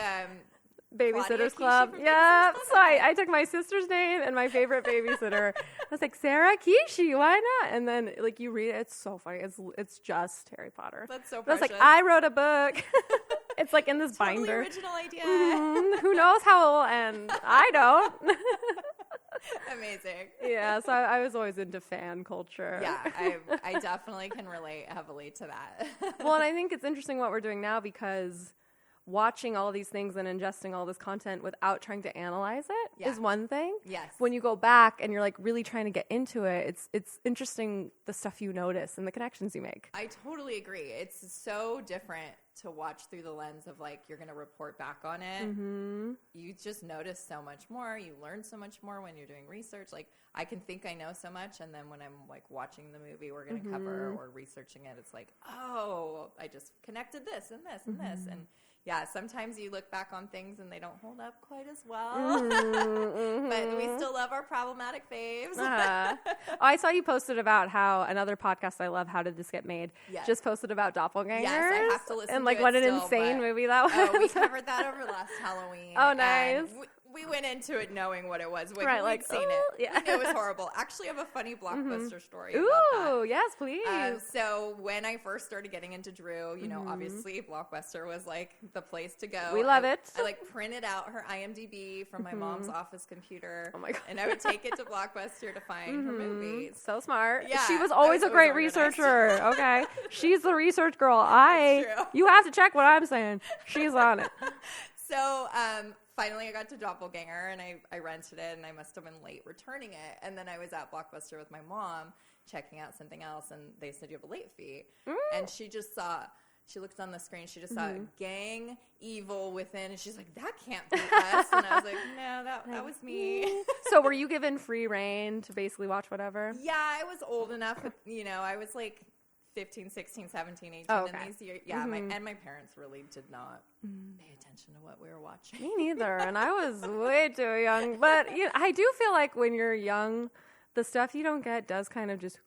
Babysitter's Club. Yeah. So I took my sister's name and my favorite babysitter. I was like, Sarah Kishi, why not? And then like you read it, it's so funny. It's just Harry Potter. That's so precious. But I was like, I wrote a book. It's like in this binder. Original idea. Who knows how it will end? I don't. Amazing. Yeah, so I was always into fan culture. Yeah, I definitely can relate heavily to that. Well, and I think it's interesting what we're doing now because watching all these things and ingesting all this content without trying to analyze it is one thing. Yes. When you go back and you're like really trying to get into it, it's interesting the stuff you notice and the connections you make. I totally agree. It's so different to watch through the lens of like you're going to report back on it. Mm-hmm. You just notice so much more. You learn so much more when you're doing research. Like I can think I know so much, and then when I'm like watching the movie we're going to cover or researching it, it's like, oh, I just connected this and this and this. And yeah, sometimes you look back on things and they don't hold up quite as well. But we still love our problematic faves. Oh, I saw you posted about how another podcast I love, How Did This Get Made, just posted about doppelgangers. Yes, I have to listen and to like it what an still, insane movie that was. Oh, we covered that over last Halloween. Oh, nice. We went into it knowing what it was. When Right, we'd like, seen ooh, it. yeah. We knew it was horrible. Actually, I have a funny Blockbuster story about Ooh, that. yes, please. So when I first started getting into Drew, you know, obviously Blockbuster was like the place to go. We love it. I like printed out her IMDb from my mom's office computer. Oh my God. And I would take it to Blockbuster to find her movies. So smart. Yeah, she was I always was a great always organized. researcher. Okay. She's the research girl. true. You have to check what I'm saying. She's on it. So finally I got to Doppelganger, and I rented it, and I must have been late returning it. And then I was at Blockbuster with my mom checking out something else, and they said you have a late fee. And she looked on the screen, she just saw gang evil within, and she's like, that can't be us. And I was like, no, that was me. So were you given free reign to basically watch whatever? Yeah, I was old enough, you know, I was like 15, 16, 17, 18 Oh, okay. in these years. Yeah, my parents really did not pay attention to what we were watching. Me neither. And I was way too young. But you know, I do feel like when you're young, the stuff you don't get does kind of just...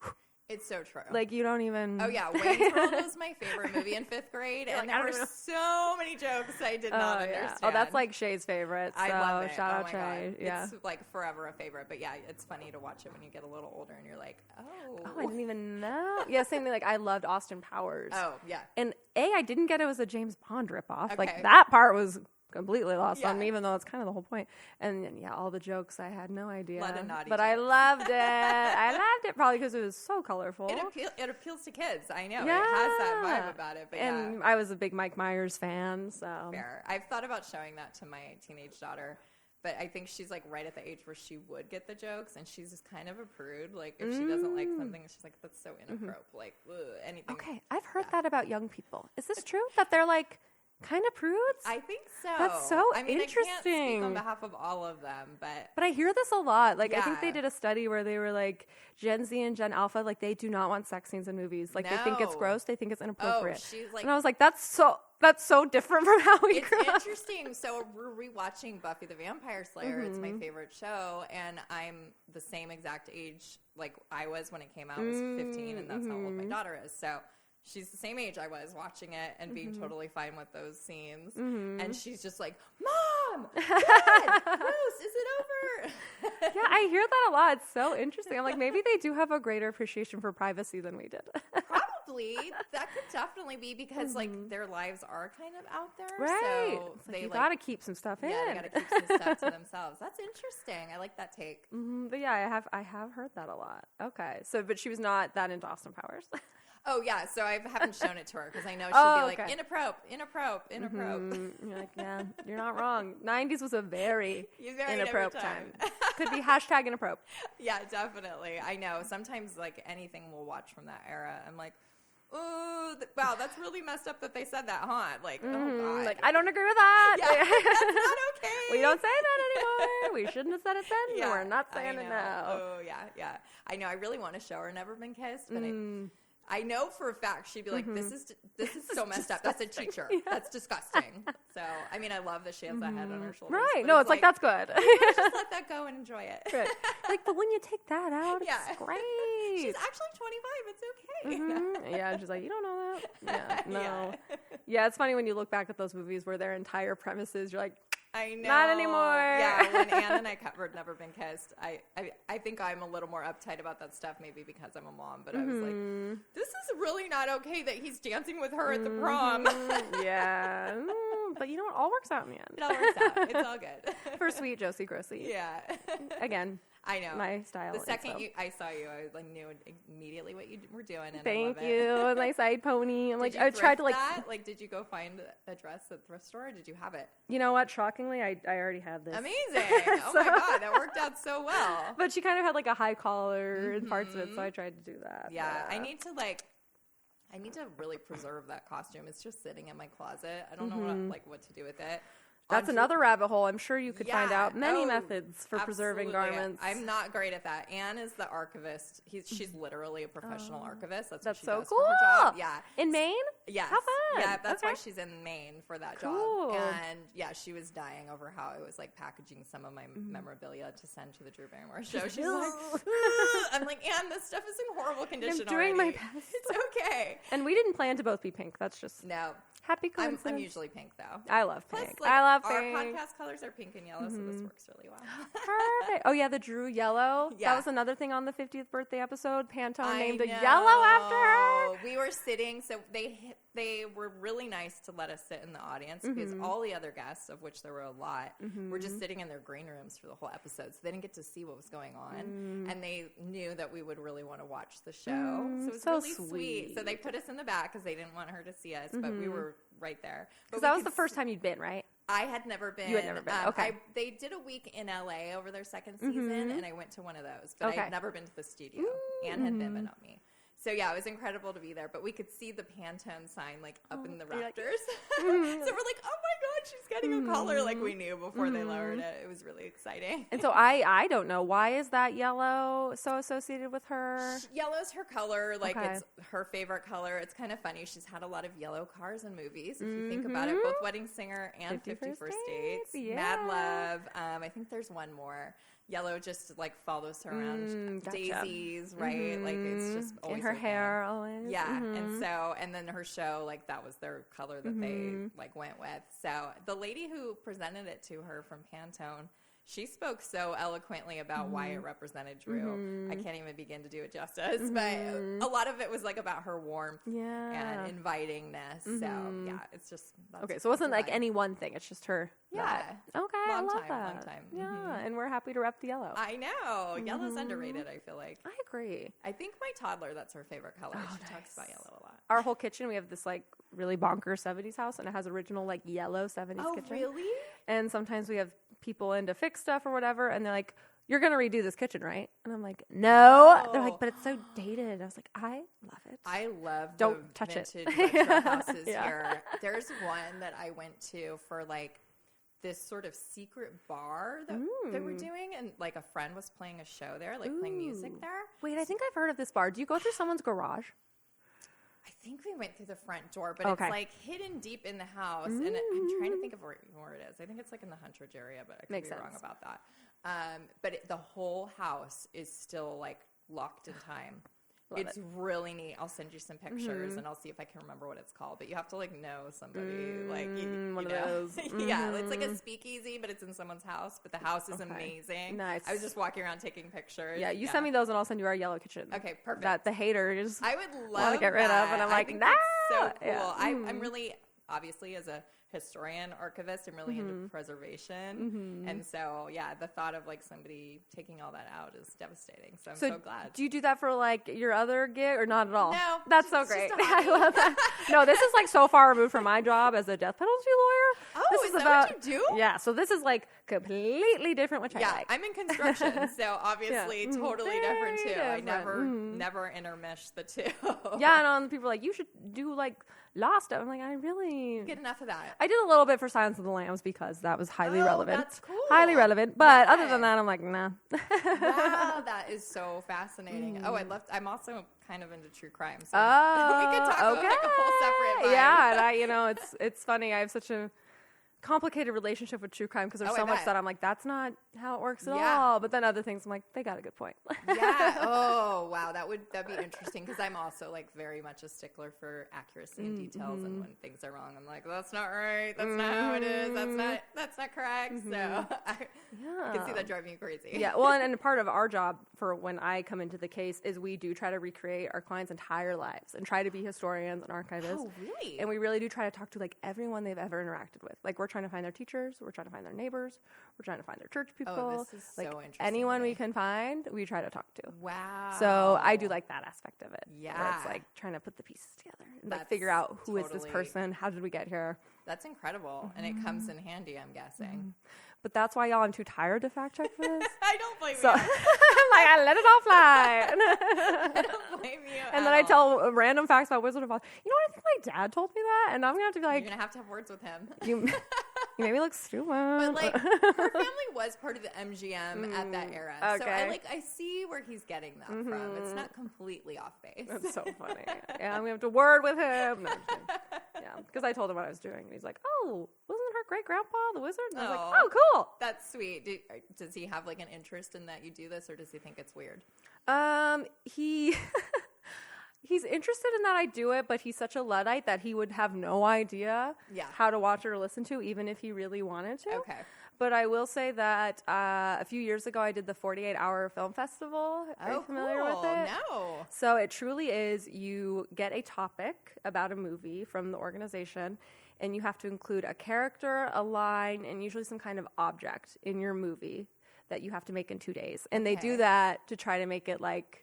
It's so true. Like you don't even... Oh, yeah. Wayne's World was my favorite movie in 5th grade. And there were so many jokes I did not understand. Oh, that's like Shay's favorite. So I love it. Shout oh out my Shay. God. Yeah. It's like forever a favorite. But yeah, it's funny to watch it when you get a little older and you're like, Oh, I didn't even know. Yeah, same thing. Like I loved Austin Powers. Oh, yeah. And I didn't get it was a James Bond ripoff. Okay. Like that part was completely lost on me, Yeah. even though it's kind of the whole point. And then, yeah, all the jokes, I had no idea. Lot of naughty but I jokes. loved it. I loved it probably because it was so colorful. It appeals to kids. I know. Yeah. It has that vibe about it. But and yeah. I was a big Mike Myers fan, so. Fair. I've thought about showing that to my teenage daughter, but I think she's like right at the age where she would get the jokes, and she's just kind of a prude. Like if she doesn't like something, she's like, that's so inappropriate. Like ugh, anything. Okay, I've heard that about young people. Is this true? That they're like kind of prudes? I think so. That's so I mean, I can't speak interesting. on behalf of all of them, but I hear this a lot. Like, I think they Yeah. did a study where they were like, Gen Z and Gen Alpha, like, they do not want sex scenes in movies. Like, they think it's No. gross. They think it's inappropriate. she's like- and I was like, that's so different from how we it's grew up. interesting. So we're rewatching Buffy the Vampire Slayer. It's my favorite show, and I'm the same exact age like I was when it came out. I was 15, and that's how old my daughter is. So she's the same age I was watching it and being totally fine with those scenes. And she's just like, Mom, God, gross, is it over? Yeah, I hear that a lot. It's so interesting. I'm like, maybe they do have a greater appreciation for privacy than we did. Probably. That could definitely be because like their lives are kind of out there. Right. So It's like, they you like, gotta keep some stuff in. yeah, they gotta keep some stuff to themselves. That's interesting. I like that take. But yeah, I have heard that a lot. Okay. So, but she was not that into Austin Powers. Oh yeah, so I haven't shown it to her because I know she'll Oh, be like okay. inappropriate. You're like, yeah, you're not wrong. 90s was a very You very inappropriate time. time. Could be hashtag inappropriate. Yeah, definitely. I know. Sometimes like anything we'll watch from that era, I'm like, ooh, wow, that's really messed up that they said that, huh? Like, oh god, Like, I don't agree with that. yeah, that's not okay. We don't say that anymore. We shouldn't have said it then. Yeah, We're not I saying it know. now. Oh yeah. I know. I really want to show her Never Been Kissed, but I know for a fact she'd be like, this is so messed up. That's a teacher. Yeah. That's disgusting. So, I mean, I love that she has that head on her shoulders. Right. but No, it's like that's good. just let that go and enjoy it. Right. Like, but when you take that out, Yeah. it's great. She's actually 25. It's okay. Yeah, and she's like, you don't know that? Yeah, no. Yeah. Yeah, it's funny when you look back at those movies where their entire premises, you're like, I know. Not anymore. Yeah, when Anne and I covered Never Been Kissed, I think I'm a little more uptight about that stuff maybe because I'm a mom, but I was like, this is really not okay that he's dancing with her at the prom. yeah. But you know what? All works out in the end. It all works out. It's all good. For sweet Josie Grossi. Yeah. Again. I know. My style. The second I saw you, I like knew immediately what you were doing. And Thank I love you. It. My side pony. I'm Did like, you I tried to like. that? Like, did you go find a dress at the thrift store? Or did you have it? You know what? Shockingly, I already had this. Amazing. Oh my God, that worked out so well. But she kind of had like a high collar in parts of it, so I tried to do that. Yeah, I need to really preserve that costume. It's just sitting in my closet. I don't know what to do with it. That's another rabbit hole. I'm sure you could find out many Oh, methods for preserving garments. I'm not great at that. Anne is the archivist. She's literally a professional archivist. That's what she so does cool. for her job. Yeah. In Maine? Yes. How fun. Yeah, that's why she's in Maine for that Cool. job. And yeah, she was dying over how I was like packaging some of my memorabilia to send to the Drew Barrymore show. She's like, I'm like, Anne, this stuff is in horrible condition I'm doing already. my best. It's okay. And we didn't plan to both be pink. That's just No. happy coincidence. I'm usually pink though. I love Plus, pink. like, I love our pink. podcast colors are pink and yellow, so this works really well. Perfect. Oh yeah, the Drew Yellow. Yeah. That was another thing on the 50th birthday episode. Pantone I named a know. yellow after her. We were sitting, so they were really nice to let us sit in the audience because all the other guests, of which there were a lot, were just sitting in their green rooms for the whole episode, so they didn't get to see what was going on, and they knew that we would really want to watch the show, so it was so really sweet. sweet. So they put us in the back because they didn't want her to see us, but we were right there. Because that was the first time you'd been, right? I had never been. You had never been. Okay. They did a week in LA over their second season, and I went to one of those. But Okay. I'd never been to the studio. Anne had been, but not me. So yeah, it was incredible to be there. But we could see the Pantone sign like up in the rafters. So we're like, oh my God, she's getting a color, like we knew before they lowered it. It was really exciting. And so I don't know, why is that yellow so associated with her? Yellow's her color, like Okay. it's her favorite color. It's kind of funny. She's had a lot of yellow cars in movies. If you think about it, both Wedding Singer and 51st Dates, Yeah. Mad Love. I think there's one more. Yellow just like follows her around. Gotcha. Daisies, right? Like it's just always in her with hair always. Yeah, and then her show, like that was their color that they like went with. So the lady who presented it to her from Pantone, she spoke so eloquently about why it represented Drew. I can't even begin to do it justice, but a lot of it was like about her warmth and invitingness. So yeah, it's just Okay, so it wasn't like any one thing. It's just her. Yeah. Okay, I love that. Long time. Yeah, and we're happy to rep the yellow. I know. Yellow's underrated, I feel like. I agree. I think my toddler, that's her favorite color. She talks about yellow a lot. Our whole kitchen, we have this like really bonkers 70s house, and it has original like yellow 70s kitchen. Really? And sometimes we have people in to fix stuff or whatever, and they're like, "You're gonna redo this kitchen, right?" And I'm like, "No." They're like, "But it's so dated." I was like, "I love it." I love Don't the touch it. vintage retro houses Yeah. here. There's one that I went to for like this sort of secret bar that they were doing, and like a friend was playing a show there, like playing music there. Wait, I think I've heard of this bar. Do you go through someone's garage? I think we went through the front door, but Okay. it's like hidden deep in the house, and I'm trying to think of where it is. I think it's like in the Huntridge area, but I could Makes be wrong sense. about that. But the whole house is still like locked in time. Love It's really neat. I'll send you some pictures, and I'll see if I can remember what it's called. But you have to like know somebody, like one of know. those. Yeah, it's like a speakeasy, but it's in someone's house. But the house is amazing. Nice. I was just walking around taking pictures. Yeah, you send me those, and I'll send you our yellow kitchen. Okay, perfect. That the haters. I would love wanna get rid of, that. and I'm I like, think nah. that's so cool. Yeah. I'm really, obviously, as a historian, archivist, I'm really into preservation. And so, yeah, the thought of like somebody taking all that out is devastating. So I'm so glad. Do you do that for like your other gig or not at all? No, That's so it's just great. a hobby. I love that. No, this is like so far removed from my job as a death penalty lawyer. Oh, this is that what you do? Yeah, so this is like completely different, which I Yeah, like. I'm in construction, so obviously totally different too. Very I different. never intermesh the two. Yeah, and people are like, you should do like law stuff. I'm like, I really Get enough of that. I did a little bit for Silence of the Lambs because that was highly relevant. That's cool. Highly relevant. But Yeah. other than that, I'm like, nah. Wow, that is so fascinating. Oh, I'm also kind of into true crime, so Oh, we could talk about like a whole separate vibe. Yeah, and it's funny. I have such a complicated relationship with true crime because there's Oh, I so much bet. that I'm like, that's not how it works at Yeah. all. But then other things, I'm like, they got a good point. Yeah. Oh, wow. That'd be interesting because I'm also like very much a stickler for accuracy and details. And when things are wrong, I'm like, that's not right. That's not how it is. That's not correct. So I can see that driving you crazy. Yeah, well, and part of our job for when I come into the case is we do try to recreate our clients' entire lives and try to be historians and archivists. Oh, really? And we really do try to talk to like everyone they've ever interacted with. Like we're trying to find their teachers, we're trying to find their neighbors, we're trying to find their church people. Oh, this is like so interesting. anyone to me. we can find, we try to talk to. Wow. So I do like that aspect of it. Where Yeah. it's like trying to put the pieces together and like That's figure out who is this totally- person, how did we get here. That's incredible. And it comes in handy, I'm guessing. But that's why y'all, I'm too tired to fact check for this. I don't blame So you. I'm like, I let it all fly. I don't blame you. And then I tell random facts about Wizard of Oz. You know what? I think my dad told me that, and I'm gonna have to be You're like, going to have words with him. you made me look stupid. But like, her family was part of the MGM at that era. So okay. I see where he's getting that from. It's not completely off base. That's so funny. Yeah, I'm gonna have to word with him. No, I'm just kidding. Yeah, because I told him what I was doing, and he's like, "Oh, wasn't her great grandpa the wizard?" And I was like, Aw. "Oh, cool." That's sweet. Does he have like an interest in that you do this, or does he think it's weird? He he's interested in that I do it, but he's such a Luddite that he would have no idea how to watch it or listen to, even if he really wanted to. Okay. But I will say that a few years ago, I did the 48-hour film festival. Are you familiar with it? No. So it truly is, you get a topic about a movie from the organization, and you have to include a character, a line, and usually some kind of object in your movie that you have to make in 2 days. And they do Okay. that to try to make it like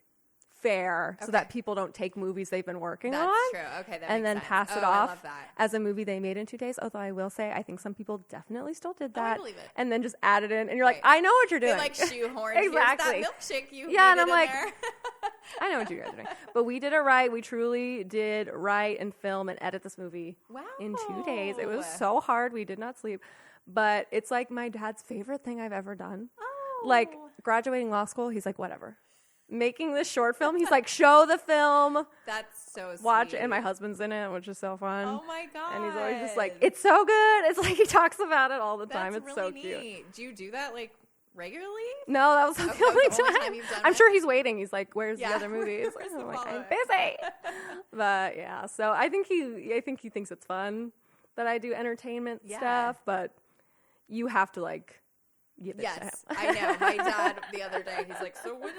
fair so Okay. that people don't take movies they've been working That's on true. Okay, that and makes then sense. pass it I off love that. as a movie they made in 2 days. Although I will say, I think some people definitely still did Oh, I that believe it. and then just added in, and you're like, Right. I know what you're doing. They like shoehorn. Exactly. Here's that milkshake you Yeah, and needed I'm in like, there. I know what you guys are doing. But we did it right. We truly did write and film and edit this movie in 2 days. It was so hard. We did not sleep. But it's like my dad's favorite thing I've ever done. Oh. Like graduating law school, he's like, whatever. Making this short film, he's like, show the film, That's so sweet. watch it. And my husband's in it, which is so fun. Oh my god. And he's always just like, it's so good. It's like he talks about it all the That's time. It's really so neat. cute. Do you do that like regularly? No, that was the that was only the only time. time you've done I'm it? sure he's waiting. He's like, "Where's Yeah. the other movies?" Where's I'm the like, "I'm follow-up?" busy." But yeah, so I think he thinks it's fun that I do entertainment stuff, but you have to like give it to him. Yes, I know. My dad the other day, he's like, "So when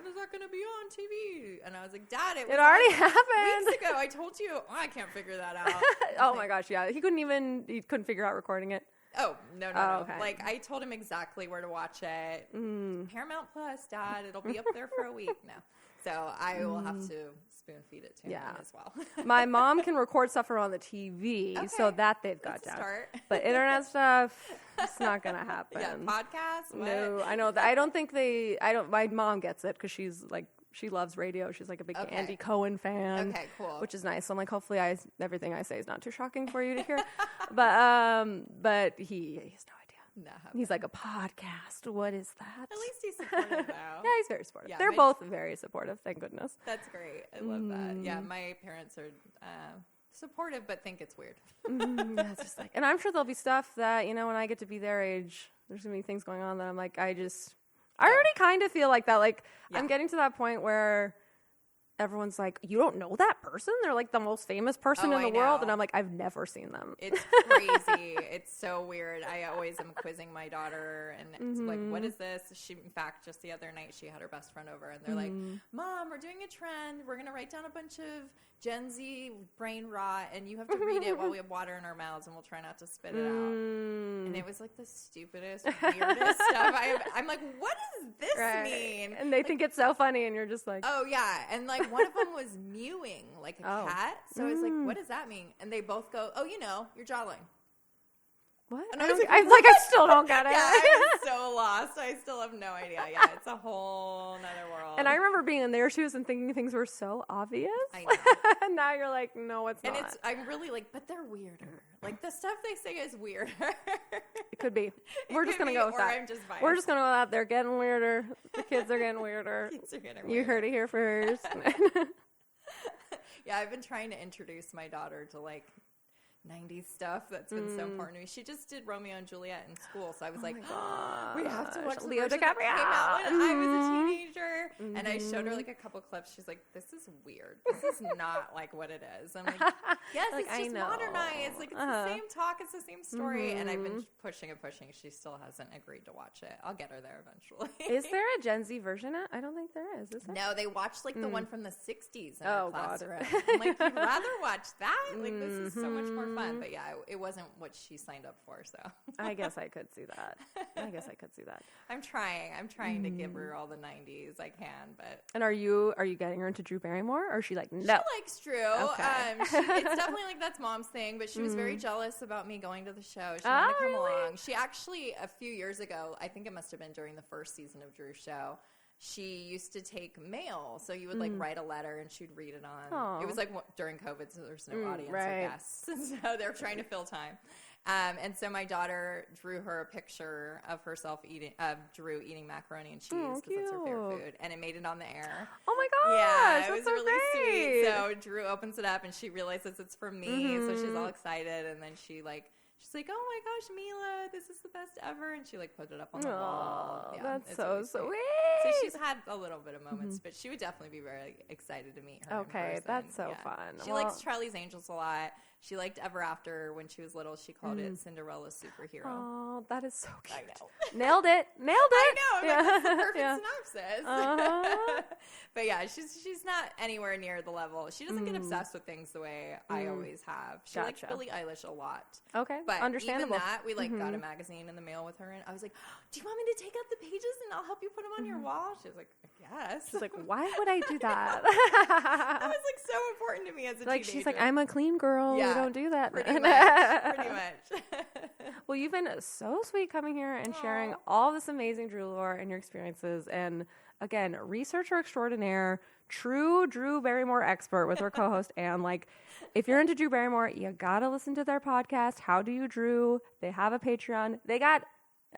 is that going to be on TV?" And I was like, "Dad, it was already on happened weeks ago. I told you. I can't figure that out." Oh my gosh, yeah, he couldn't figure out recording it. Oh, no. okay. Like, I told him exactly where to watch it. Paramount Plus, Dad. It'll be up there for a week now. So I will have to spoon feed it to him as well. My mom can record stuff around the TV, so Okay. that they've got That's a down. start. But internet stuff, it's not gonna happen. Yeah, podcast? What? No, I know that. I don't think my mom gets it because she's like, she loves radio. She's like a big Okay. Andy Cohen fan. Okay, cool. Which is nice. So I'm like, hopefully everything I say is not too shocking for you to hear. But he has no idea. No, He's like, a podcast? What is that? at least he's supportive though. Yeah, he's very supportive. Yeah, They're my- both very supportive, thank goodness. That's great. I love that. Yeah, my parents are supportive, but think it's weird. Yeah, it's just like, and I'm sure there'll be stuff that, when I get to be their age, there's gonna be things going on that I'm like, I already kind of feel like that. Like, I'm getting to that point where everyone's like, you don't know that person? They're like the most famous person in the world. And I'm like, I've never seen them. It's crazy. It's so weird. I always am quizzing my daughter and it's like, what is this? In fact, just the other night she had her best friend over and they're like, Mom, we're doing a trend. We're going to write down a bunch of Gen Z brain rot and you have to read it while we have water in our mouths and we'll try not to spit it out. And it was like the stupidest, weirdest stuff. I'm like, what does this mean? And they think it's so funny and you're just like, Oh, yeah. And like one of them was mewing like a cat. So I was like, what does that mean? And they both go, oh, you're jawling. what? And I, I was don't, like, I still don't get it. Yeah, I was so lost. I still have no idea. Yeah, it's a whole nother world. And I remember being in their shoes and thinking things were so obvious. I know. And now you're like, no, it's And not. I'm really like, but they're weirder. Like the stuff they say is weirder. It could be. We're just could going to be, go with or that. I'm just biased. We're just going to go with that. They're getting weirder. The kids are getting weirder. Kids are getting You weirder. heard it here first. Yeah, I've been trying to introduce my daughter to like 90s stuff that's been so important to me. She just did Romeo and Juliet in school, so I was like, oh we have to watch the Leo version DiCaprio. that came out when I was a teenager. And I showed her like a couple clips. She's like, this is weird. This is not like what it is. I'm like, yes, like, it's just modernized. Like, it's the same talk. It's the same story. And I've been pushing and pushing. She still hasn't agreed to watch it. I'll get her there eventually. Is there a Gen Z version? I don't think there is. Is there? No, they watched like the one from the 60s in Oh, our God. classroom. I'm like, you'd rather watch that? Like, this is so much more fun. But yeah, it wasn't what she signed up for, so. I guess I could see that. I'm trying to give her all the 90s I can, but. And are you getting her into Drew Barrymore, or is she like, no? She likes Drew. Okay. It's definitely like that's mom's thing, but she was very jealous about me going to the show. She wanted to come along. She actually, a few years ago, I think it must have been during the first season of Drew's show, she used to take mail. So you would like write a letter and she'd read it on. Aww. It was like during COVID, so there's no audience or right. guests. So they're trying to fill time. And so my daughter drew her a picture of herself Drew eating macaroni and cheese because that's her favorite food. And it made it on the air. Oh my gosh. Yeah, it was so really great. sweet. So Drew opens it up and she realizes it's for me. So she's all excited. And then she's like, oh my gosh, Mila, this is the best ever. And she like put it up on the wall. Yeah, that's so really sweet. So she's had a little bit of moments, but she would definitely be very excited to meet her. Okay, in person. that's so fun. She likes Charlie's Angels a lot. She liked Ever After when she was little. She called it Cinderella's Superhero. Oh, that is so cute. I know. Nailed it. I know. Yeah. That's the perfect Yeah. synopsis. Uh-huh. But yeah, she's not anywhere near the level. She doesn't get obsessed with things the way I always have. She likes Gotcha. Billie Eilish a lot. Okay, But understandable. even that, we got a magazine in the mail with her, and I was like, do you want me to take out the pages and I'll help you put them on your wall? She was like, yes. She's like, why would I do that? That was like so important to me as a teenager. She's like, I'm a clean girl. Yeah, We don't do that. Pretty much. Well, you've been so sweet coming here and sharing all this amazing Drew lore and your experiences. And again, researcher extraordinaire, true Drew Barrymore expert with her co-host Anne. Like, if you're into Drew Barrymore, you gotta listen to their podcast, How Do You Drew? They have a Patreon. They got,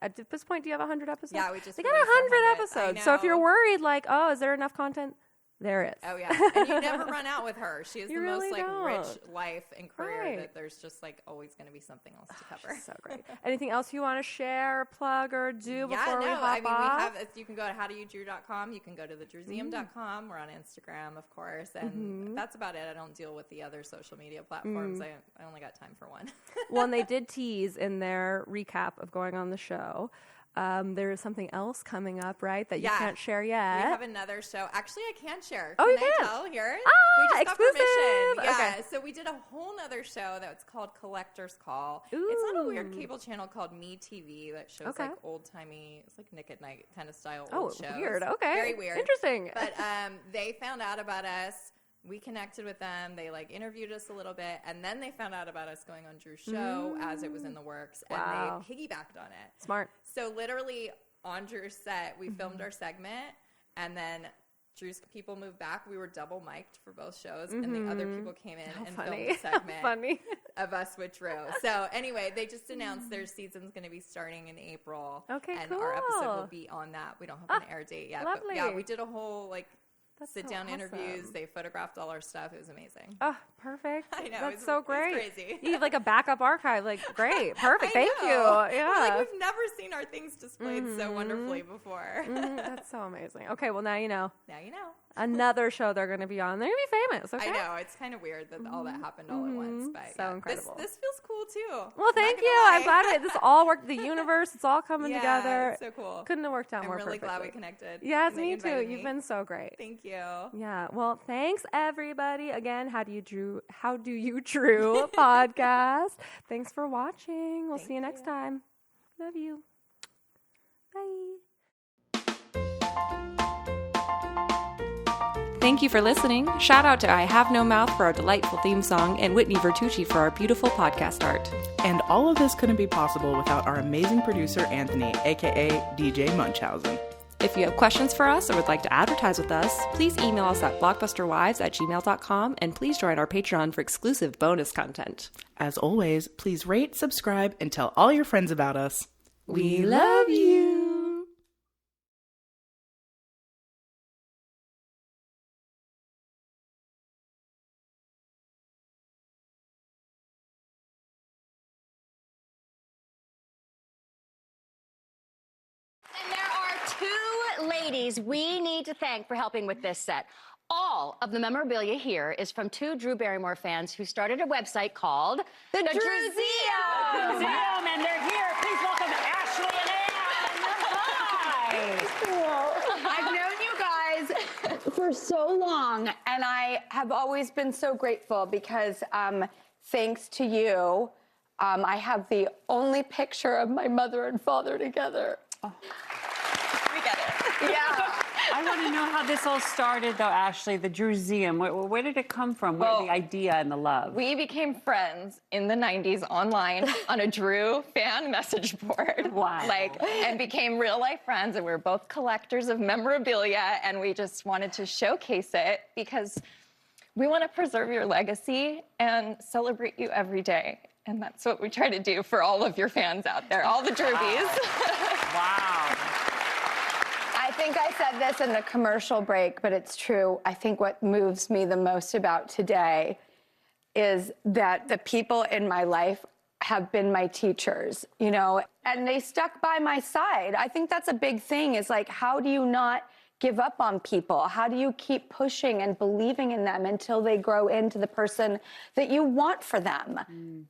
at this point, do you have 100 episodes? Yeah, we just They got released 100 100. episodes. So if you're worried, like, oh, is there enough content? There is. Oh, yeah. And you never run out with her. She has You the really most, don't. rich life and career Right. that there's just, always going to be something else to cover. So great. Anything else you want to share, plug, or do before we hop I mean, off? you can go to howdoyoudrew.com. You can go to thedrewseum.com. We're on Instagram, of course. And that's about it. I don't deal with the other social media platforms. I only got time for one. Well, and they did tease in their recap of going on the show. There is something else coming up, right, that you can't share yet. We have another show. Actually, I can share. Oh, can you I can? tell here? Ah, we just exclusive. got permission. Yeah, Okay. so we did a whole nother show that's called Collector's Call. It's on a weird cable channel called Me TV that shows old-timey, it's like Nick at Night kind of style old shows. Weird. Okay. Very weird. Interesting. But they found out about us. We connected with them. They interviewed us a little bit, and then they found out about us going on Drew's show as it was in the works, and they piggybacked on it. Smart. So literally on Drew's set, we filmed our segment, and then Drew's people moved back. We were double mic'd for both shows, and the other people came in and filmed a segment of us with Drew. So anyway, they just announced their season's going to be starting in April. Okay, and cool. our episode will be on that. We don't have an air date yet. Lovely. But yeah, we did a whole sit-down so interviews. awesome. They photographed all our stuff. It was amazing. Oh, perfect. I know. That's so great. It's crazy. You have a backup archive. Great. Perfect. Thank you. Yeah. We've never seen our things displayed so wonderfully before. That's so amazing. Okay, well, now you know. Now you know. Another show they're going to be on. They're going to be famous, okay? I know. It's kind of weird that all that happened all at once. But So incredible. This feels cool, too. Well, thank you. I'm glad this all worked. The universe, it's all coming together. It's so cool. Couldn't have worked out I'm more really glad we perfectly. connected. Yes, and that me you too. invited You've me. been so great. Thank you. Yeah. Well, thanks everybody. Again, How Do You Drew podcast. Thanks for watching. We'll see you next time. Love you. Bye. Thank you for listening. Shout out to I Have No Mouth for our delightful theme song and Whitney Vertucci for our beautiful podcast art. And all of this couldn't be possible without our amazing producer, Anthony, aka DJ Munchausen. If you have questions for us or would like to advertise with us, please email us at blockbusterwives@gmail.com and please join our Patreon for exclusive bonus content. As always, please rate, subscribe, and tell all your friends about us. We love you. And there are two ladies we need to thank for helping with this set. All of the memorabilia here is from two Drew Barrymore fans who started a website called The Drewseum. And they're here. Please welcome Ashley and Anne. Hi. I've known you guys for so long, and I have always been so grateful because thanks to you, I have the only picture of my mother and father together. Oh. We get it. Yeah. I want to know how this all started, though, Ashley, the Drewseum. Where did it come from? Where the idea and the love? We became friends in the 90s online on a Drew fan message board. Wow. And became real life friends, and we were both collectors of memorabilia, and we just wanted to showcase it because we want to preserve your legacy and celebrate you every day. And that's what we try to do for all of your fans out there, all the Drewbies. Wow. I think I said this in the commercial break, but it's true. I think what moves me the most about today is that the people in my life have been my teachers, you know, and they stuck by my side. I think that's a big thing, is like, how do you not give up on people? How do you keep pushing and believing in them until they grow into the person that you want for them?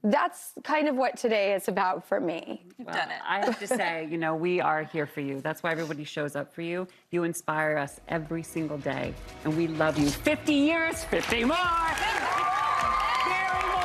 That's kind of what today is about for me. Well, I have to say, you know, we are here for you. That's why everybody shows up for you. You inspire us every single day, and we love you. 50 years, 50 more! Barrymore!